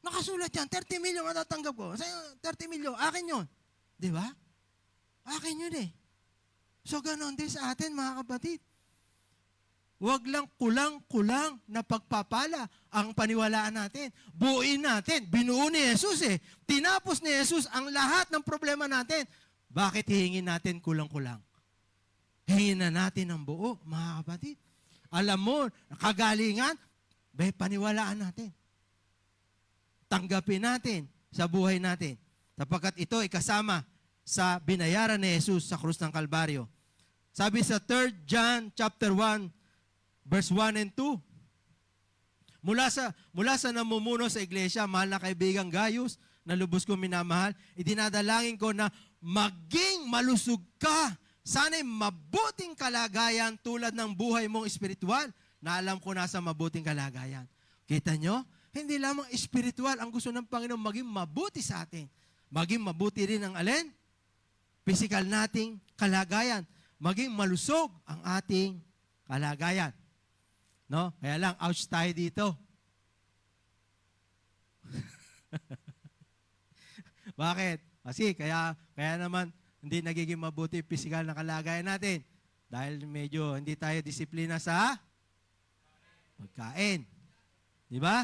nakasulat yan. 30 million matatanggap ko. 30 million, akin yun. Di ba? Akin yun eh. So, ganoon din sa atin, mga kapatid. Huwag lang kulang-kulang na pagpapala ang paniwalaan natin. Buuin natin. Binuo ni Jesus eh. Tinapos ni Jesus ang lahat ng problema natin. Bakit hihingin natin kulang-kulang? Hingin na natin ang buo, mga kapatid. Alam mo, kagalingan, paniwalaan natin. Tanggapin natin sa buhay natin. Sapagkat ito ay kasama sa binayaran ni Jesus sa krus ng Kalbaryo. Sabi sa 3 John chapter 1, verse 1 and 2, mula sa namumuno sa iglesia, mahal na kaibigang Gaius, na lubos ko minamahal, idinadalangin ko na maging malusog ka. Sana'y mabuting kalagayan tulad ng buhay mong espiritual na alam ko nasa mabuting kalagayan. Kita nyo? Hindi lamang espiritual ang gusto ng Panginoon maging mabuti sa atin. Maging mabuti rin ang alin? Physical nating kalagayan. Maging malusog ang ating kalagayan. No? Kaya lang, ouch tayo dito. Bakit? Kasi kaya naman hindi nagiging mabuti yung physical na kalagayan natin. Dahil medyo hindi tayo disiplina sa pagkain. Di ba?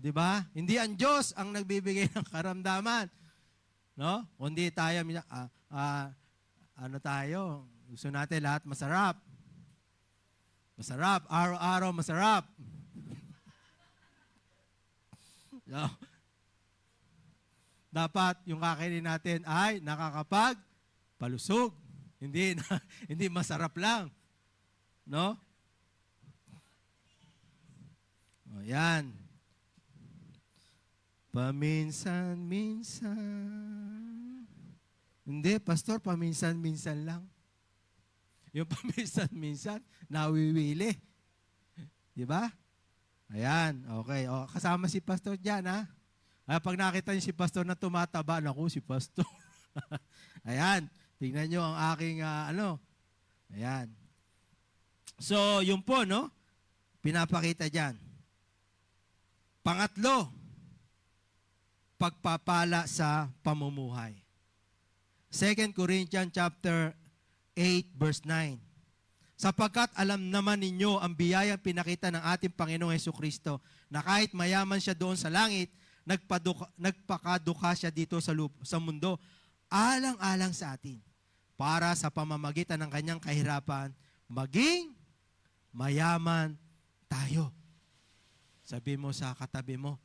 Di ba? Hindi ang Diyos ang nagbibigay ng karamdaman. No? Kundi tayo, tayo, gusto natin lahat masarap. Masarap, araw-araw masarap. So, dapat yung kakainin natin ay nakakapagpalusog. Hindi masarap lang. No? Yan. Paminsan-minsan. Hindi, pastor, paminsan-minsan lang. Yung paminsan-minsan, nawiwili. Di ba? Ayan, okay. Kasama si pastor dyan, ha? Pag nakita niyo si pastor na tumataba, naku, si pastor. Ayan, tingnan niyo ang aking, Ayan. So, yun po, no? Pinapakita dyan. Pangatlo, pagpapala sa pamumuhay. 2 Corinthians chapter 8, verse 9. Sapagkat alam naman ninyo ang biyayang pinakita ng ating Panginoong Hesukristo na kahit mayaman siya doon sa langit, nagpakaduka siya dito sa mundo, alang-alang sa atin, para sa pamamagitan ng kanyang kahirapan, maging mayaman tayo. Sabi mo sa katabi mo,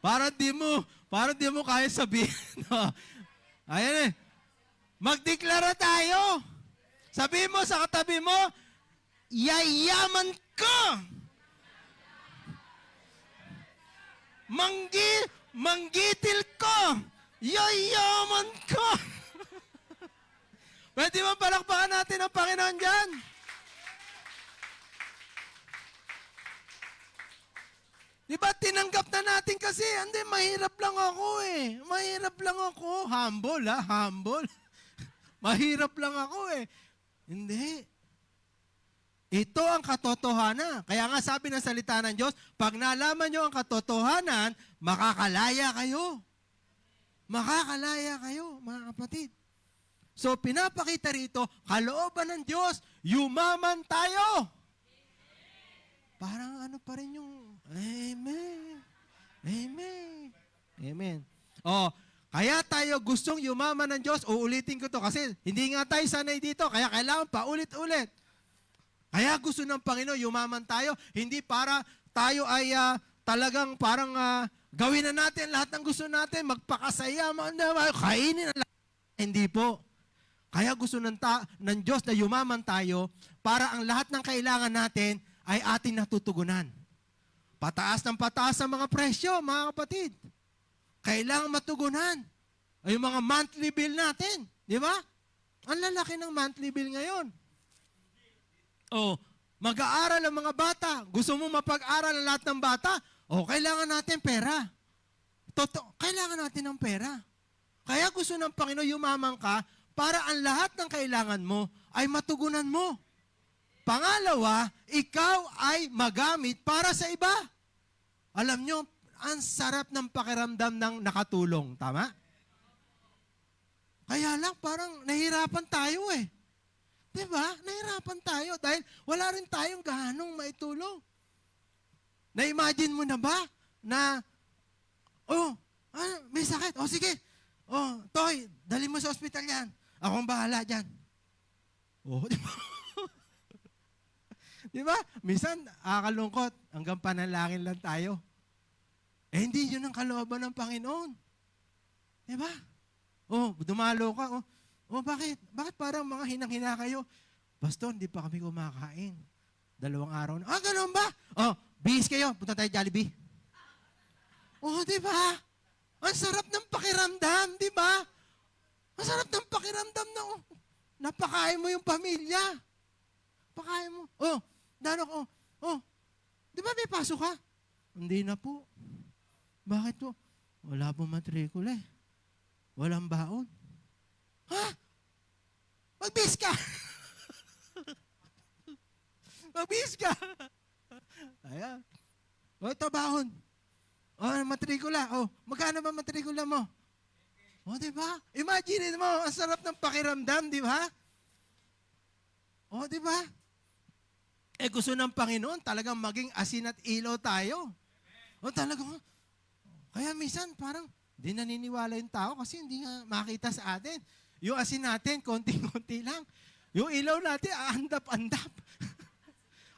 parang di mo kaya sabihin, no? Ayan eh. Magdeklara tayo. Sabihin mo sa katabi mo, yayaman ko. Manggitil ko. Yayaman ko. Pwede ba palakpakan natin ang Panginoon dyan? Di ba tinanggap na natin kasi, hindi, mahirap lang ako eh. Mahirap lang ako. Humble ha, humble. Mahirap lang ako eh. Hindi. Ito ang katotohanan. Kaya nga sabi ng salita ng Diyos, pag nalaman nyo ang katotohanan, makakalaya kayo. Makakalaya kayo, mga kapatid. So, pinapakita rito, kalooban ng Diyos, yumaman tayo. Parang ano pa rin yung, Amen. Amen. Amen. Oh, kaya tayo gustong yumaman ng Diyos, uulitin ko to kasi hindi nga tayo sanay dito, kaya kailangan pa ulit-ulit. Kaya gusto ng Panginoon, yumaman tayo, hindi para tayo ay talagang parang gawin na natin lahat ng gusto natin, magpakasaya, kainin na lahat. Hindi po. Kaya gusto ng Diyos na yumaman tayo para ang lahat ng kailangan natin ay ating natutugunan. Pataas ng pataas ang mga presyo, mga kapatid. Kailangan matugunan. Ay yung mga monthly bill natin. Di ba? Ang lalaki ng monthly bill ngayon. O, mag-aaral ang mga bata. Gusto mo mapag-aral ang lahat ng bata? O, kailangan natin pera. Kailangan natin ng pera. Kaya gusto ng Panginoon yumaman ka para ang lahat ng kailangan mo ay matugunan mo. Pangalawa, ikaw ay magamit para sa iba. Alam nyo, ang sarap ng pakiramdam ng nakatulong. Tama? Kaya lang, parang nahirapan tayo eh. Diba? Nahirapan tayo dahil wala rin tayong gaanong maitulong. Na-imagine mo na ba na, may sakit. Sige. Toy, dali mo sa ospital yan. Akong bahala dyan. Di ba? Di ba? Minsan, akalungkot. Hanggang panalangin lang tayo. Hindi yun ang kalooban ng Panginoon. Di ba? Dumalo ka. Bakit? Bakit parang mga hinang-hina kayo? Pastor, hindi pa kami kumakain. 2 araw na. Ganun ba? Bihis kayo. Punta tayo Jollibee. Di ba? Ang sarap ng pakiramdam, di ba? Ang sarap ng pakiramdam na, napakain mo yung pamilya. Pakain mo. Di ba may pasok ka? Hindi na po. Bakit po? Wala po matrikula eh. Walang baon. Ha? Magbihis ka! Magbihis ka! Ayan. Ito baon. Matrikula. Magkano ba matrikula mo? Di ba? Imagine mo, ang sarap ng pakiramdam, di ba? Di ba? Gusto ng Panginoon talagang maging asin at ilaw tayo. Talagang, kaya minsan parang di naniniwala yung tao kasi hindi nga makita sa atin. Yung asin natin, konti-konti lang. Yung ilaw natin, aandap-andap.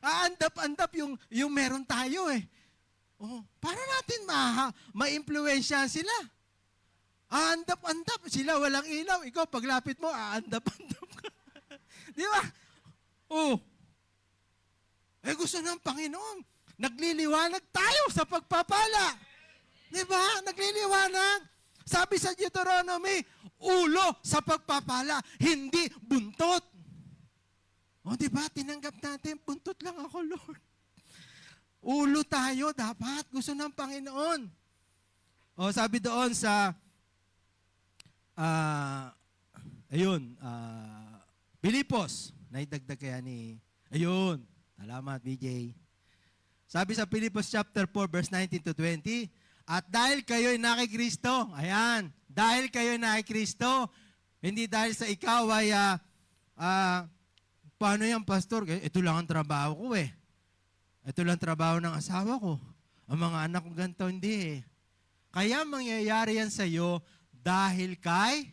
Aandap-andap yung meron tayo eh. Para natin ma-impluwensyahan sila. Aandap-andap. Sila walang ilaw. Ikaw, paglapit mo, aandap-andap ka. Di ba? Gusto ng Panginoon. Nagliliwanag tayo sa pagpapala. Di ba? Nagliliwanag. Sabi sa Deuteronomy, ulo sa pagpapala, hindi buntot. Di ba? Tinanggap natin, buntot lang ako, Lord. Ulo tayo dapat. Gusto ng Panginoon. Sabi doon sa Pilipos. Naidagdag kaya ni salamat BJ. Sabi sa Pilipos chapter 4 verse 19 to 20, at dahil kayo'y nakikristo, ayan, dahil kayo'y nakikristo, hindi dahil sa ikaw ay paano yan, pastor? Ito lang ang trabaho ko eh. Ito lang trabaho ng asawa ko. Ang mga anak ko ganito, hindi eh. Kaya mangyayari yan sa iyo dahil kay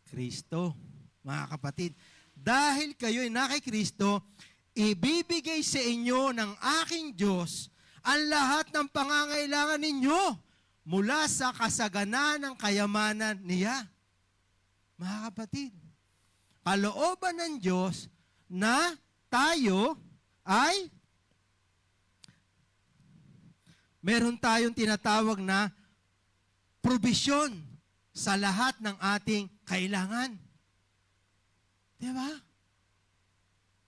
Kristo. Mga kapatid, dahil kayo'y na kay Kristo, ibibigay sa inyo ng aking Diyos ang lahat ng pangangailangan ninyo mula sa kasagana ng kayamanan niya. Mga kapatid, kalooban ng Diyos na tayo ay meron tayong tinatawag na probisyon sa lahat ng ating kailangan. Diba?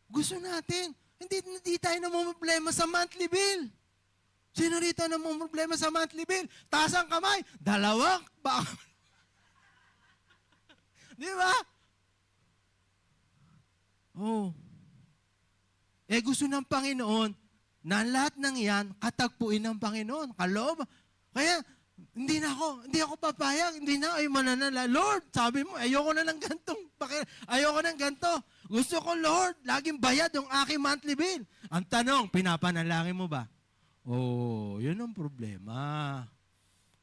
Gusto natin. Hindi tayo namumroblema sa monthly bill. Sino rito namumroblema sa monthly bill? Taas ang kamay. Dalawang. Diba? Oh. Gusto ng Panginoon na lahat ng yan, katagpuin ng Panginoon. Kaloob. Kaya, hindi ako papayag, hindi na, ay mananala. Lord, sabi mo, ayoko na ng gantong, ayoko ng ganto. Gusto ko, Lord, laging bayad yung aking monthly bill. Ang tanong, pinapanalangin mo ba? Oh, yun ang problema.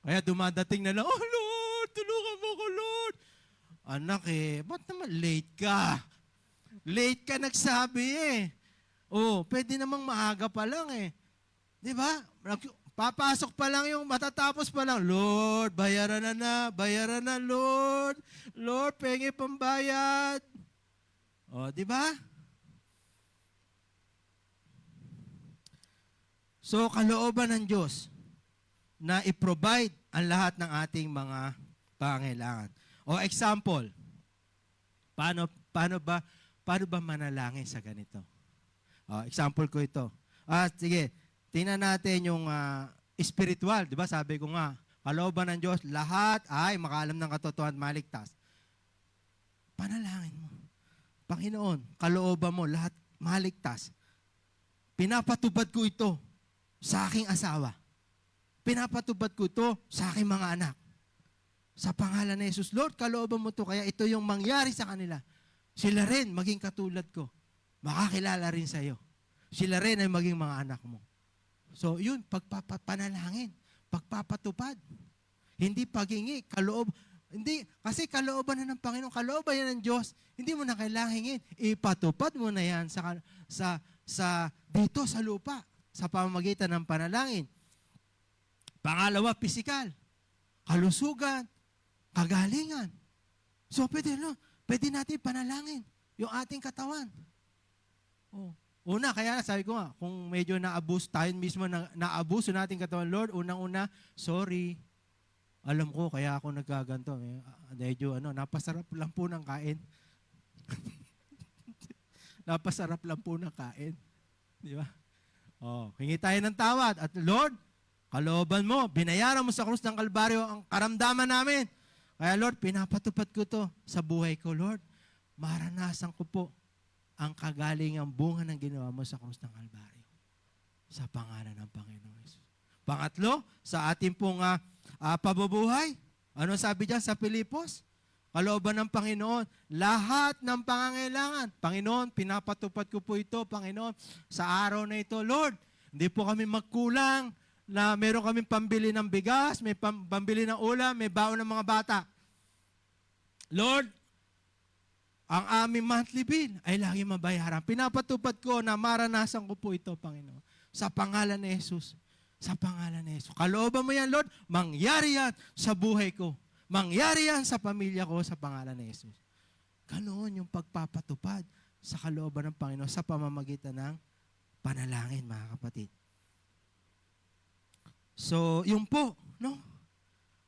Kaya dumadating na lang, oh Lord, tulungan mo ko, Lord. Anak ba't naman late ka? Late ka nagsabi Oh, pwede namang maaga pa lang Di ba? Papasok pa lang yung matatapos pa lang. Lord, bayaran na, Lord. Lord, pengi pambayad. Di ba? So, kalooban ng Diyos na i-provide ang lahat ng ating mga pangailangan. Example, paano ba manalangin sa ganito? Example ko ito. Sige, tingnan natin yung spiritual. Di ba? Sabi ko nga, kalooban ng Diyos, lahat ay makaalam ng katotohanan at maligtas. Panalangin mo. Panginoon, kalooban mo, lahat maligtas. Pinapatupad ko ito sa aking asawa. Pinapatupad ko ito sa aking mga anak. Sa pangalan ni Jesus, Lord, kalooban mo ito, kaya ito yung mangyari sa kanila. Sila rin maging katulad ko. Makakilala rin sa iyo. Sila rin ay maging mga anak mo. So, yun, pagpapanalangin, pagpapatupad. Hindi pagingi, kaloob. Hindi, kasi kalooban na ng Panginoon, kalooban yan ng Diyos, hindi mo na kailangan hingin. Ipatupad mo na yan dito sa lupa, sa pamamagitan ng panalangin. Pangalawa, pisikal. Kalusugan, kagalingan. So, pwede natin panalangin yung ating katawan. Una, kaya sabi ko nga, kung medyo na-abuse, tayo mismo na-abuse natin katawan, Lord, unang-una, sorry. Alam ko, kaya ako nagkaganto. Medyo, napasarap lang po ng kain. Napasarap lang po ng kain. Di ba? Hingi tayo ng tawad. At Lord, kalooban mo, binayaran mo sa krus ng Kalbaryo ang karamdaman namin. Kaya Lord, pinapatupad ko to sa buhay ko, Lord. Maranasan ko po ang kagalingang bunga ng ginawa mo sa krus ng Kalbaryo. Sa pangalan ng Panginoon Jesus. Pangatlo, sa ating pong pabubuhay, ano sabi dyan sa Pilipos? Kalooban ng Panginoon, lahat ng pangangailangan. Panginoon, pinapatupad ko po ito, Panginoon, sa araw na ito. Lord, hindi po kami magkulang na meron kaming pambili ng bigas, may pambili ng ulam, may baon ng mga bata. Lord, ang aming monthly bill ay lagi mabayaran. Pinapatupad ko na maranasan ko po ito, Panginoon. Sa pangalan ni Jesus. Sa pangalan ni Jesus. Kalooban mo yan, Lord, mangyari yan sa buhay ko. Mangyari yan sa pamilya ko sa pangalan ni Jesus. Ganoon yung pagpapatupad sa kalooban ng Panginoon sa pamamagitan ng panalangin, mga kapatid. So, yun po, no?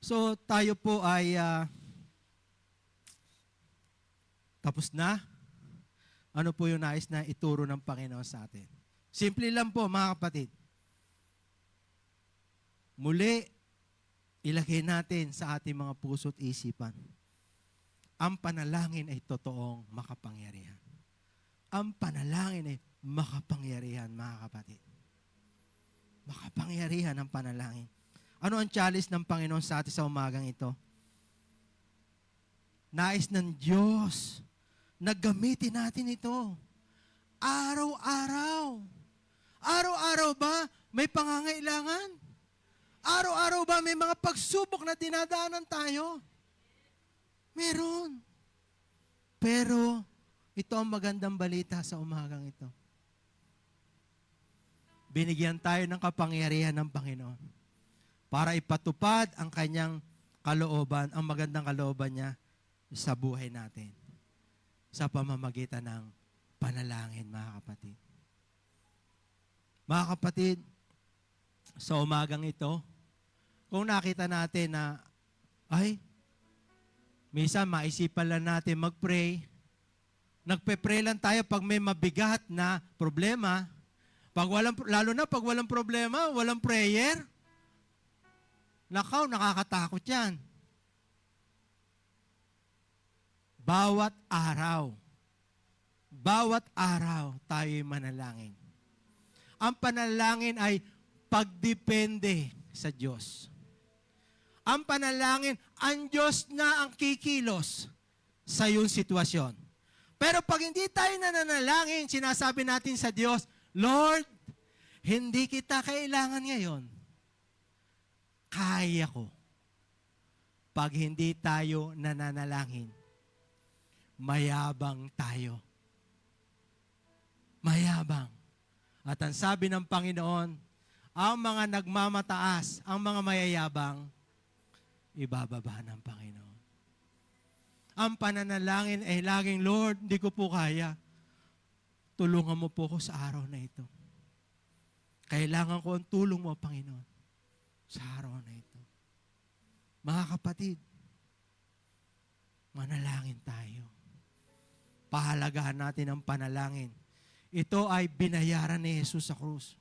So, tayo po ay tapos na. Ano po yung nais na ituro ng Panginoon sa atin? Simple lang po, mga kapatid. Muli, ilagay natin sa ating mga puso at isipan. Ang panalangin ay totoong makapangyarihan. Ang panalangin ay makapangyarihan, mga kapatid. Makapangyarihan ang panalangin. Ano ang challenge ng Panginoon sa atin sa umagang ito? Nais ng Diyos na gamitin natin ito. Araw-araw. Araw-araw ba may pangangailangan? Araw-araw ba may mga pagsubok na dinadaanan tayo? Meron. Pero ito ang magandang balita sa umagang ito. Binigyan tayo ng kapangyarihan ng Panginoon para ipatupad ang kanyang kalooban, ang magandang kalooban niya sa buhay natin sa pamamagitan ng panalangin, mga kapatid. Mga kapatid, sa umagang ito, kung nakita natin na, minsan maisipan lang natin mag-pray, nagpe-pray lang tayo pag may mabigat na problema, lalo na pag walang problema, walang prayer, nakakatakot yan. Bawat araw tayo'y manalangin. Ang panalangin ay pagdepende sa Diyos. Ang panalangin, ang Diyos na ang kikilos sa iyong sitwasyon. Pero pag hindi tayo nananalangin, sinasabi natin sa Diyos, Lord, hindi kita kailangan ngayon. Kaya ko. Pag hindi tayo nananalangin, mayabang tayo. Mayabang. At ang sabi ng Panginoon, ang mga nagmamataas, ang mga mayayabang, ibababa ng Panginoon. Ang pananalangin ay laging, Lord, hindi ko po kaya. Tulungan mo po ko sa araw na ito. Kailangan ko ang tulong mo, Panginoon, sa araw na ito. Mga kapatid, manalangin tayo. Pahalagahan natin ang panalangin. Ito ay binayaran ni Jesus sa krus.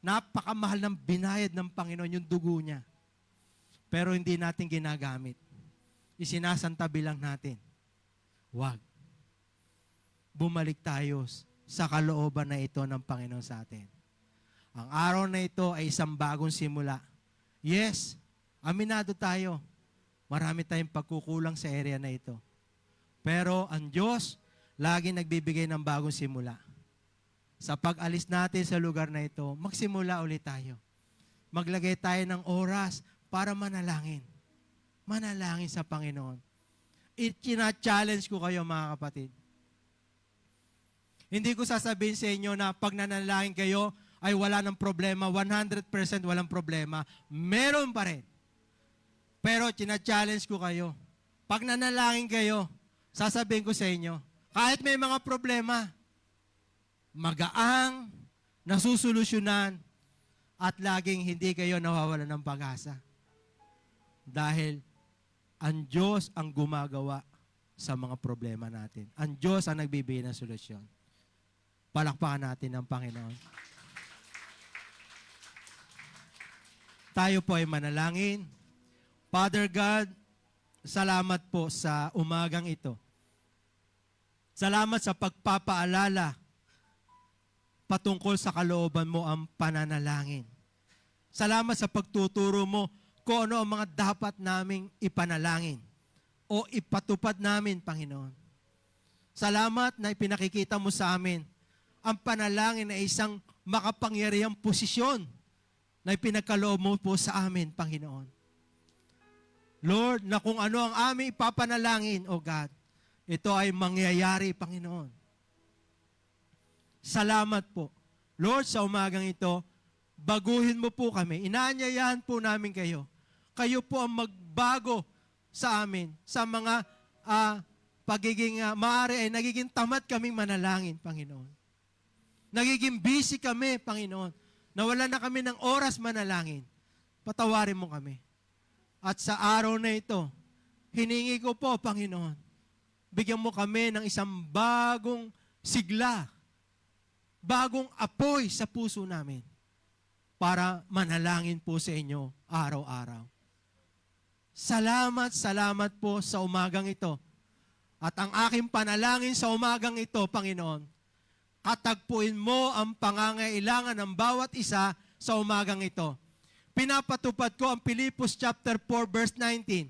Napakamahal ng binayad ng Panginoon yung dugo niya. Pero hindi natin ginagamit. Isinasantabi lang natin. Huwag. Bumalik tayo sa kalooban na ito ng Panginoon sa atin. Ang araw na ito ay isang bagong simula. Yes, aminado tayo. Marami tayong pagkukulang sa area na ito. Pero ang Diyos, lagi nagbibigay ng bagong simula. Sa pag-alis natin sa lugar na ito, magsimula ulit tayo. Maglagay tayo ng oras para manalangin. Manalangin sa Panginoon. Itina-challenge ko kayo, mga kapatid. Hindi ko sasabihin sa inyo na pag nanalangin kayo, ay wala ng problema, 100% walang problema. Meron pa rin. Pero tina-challenge ko kayo. Pag nanalangin kayo, sasabihin ko sa inyo, kahit may mga problema, magaang, nasusolusyonan, at laging hindi kayo nawawalan ng pag-asa. Dahil ang Diyos ang gumagawa sa mga problema natin. Ang Diyos ang nagbibigay ng solusyon. Palakpakan natin ang Panginoon. Tayo po ay manalangin. Father God, salamat po sa umagang ito. Salamat sa pagpapaalala patungkol sa kalooban mo ang pananalangin. Salamat sa pagtuturo mo kung ano ang mga dapat naming ipanalangin o ipatupad namin, Panginoon. Salamat na ipinakikita mo sa amin ang panalangin na isang makapangyarihang posisyon na ipinagkaloob mo po sa amin, Panginoon. Lord, na kung ano ang aming ipapanalangin, O God, ito ay mangyayari, Panginoon. Salamat po. Lord, sa umagang ito, baguhin mo po kami. Inaanyayahan po namin kayo. Kayo po ang magbago sa amin, sa mga pagiging maaari ay nagiging tamad kaming manalangin, Panginoon. Nagiging busy kami, Panginoon. Nawala na kami ng oras manalangin. Patawarin mo kami. At sa araw na ito, hiningi ko po, Panginoon, bigyan mo kami ng isang bagong sigla, bagong apoy sa puso namin para manalangin po sa inyo araw-araw. Salamat po sa umagang ito. At ang aking panalangin sa umagang ito, Panginoon, katagpuin mo ang pangangailangan ng bawat isa sa umagang ito. Pinapatupad ko ang Pilipos chapter 4 verse 19.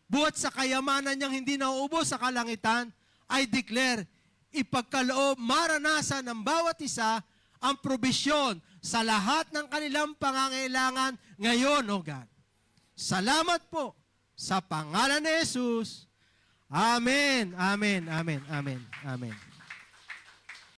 Buhat sa kayamanan niyang hindi nauubos sa kalangitan, I declare, ipagkaloob, maranasan ng bawat isa ang probisyon sa lahat ng kanilang pangangailangan ngayon, O God. Salamat po sa pangalan ni Jesus. Amen, amen, amen, amen, amen.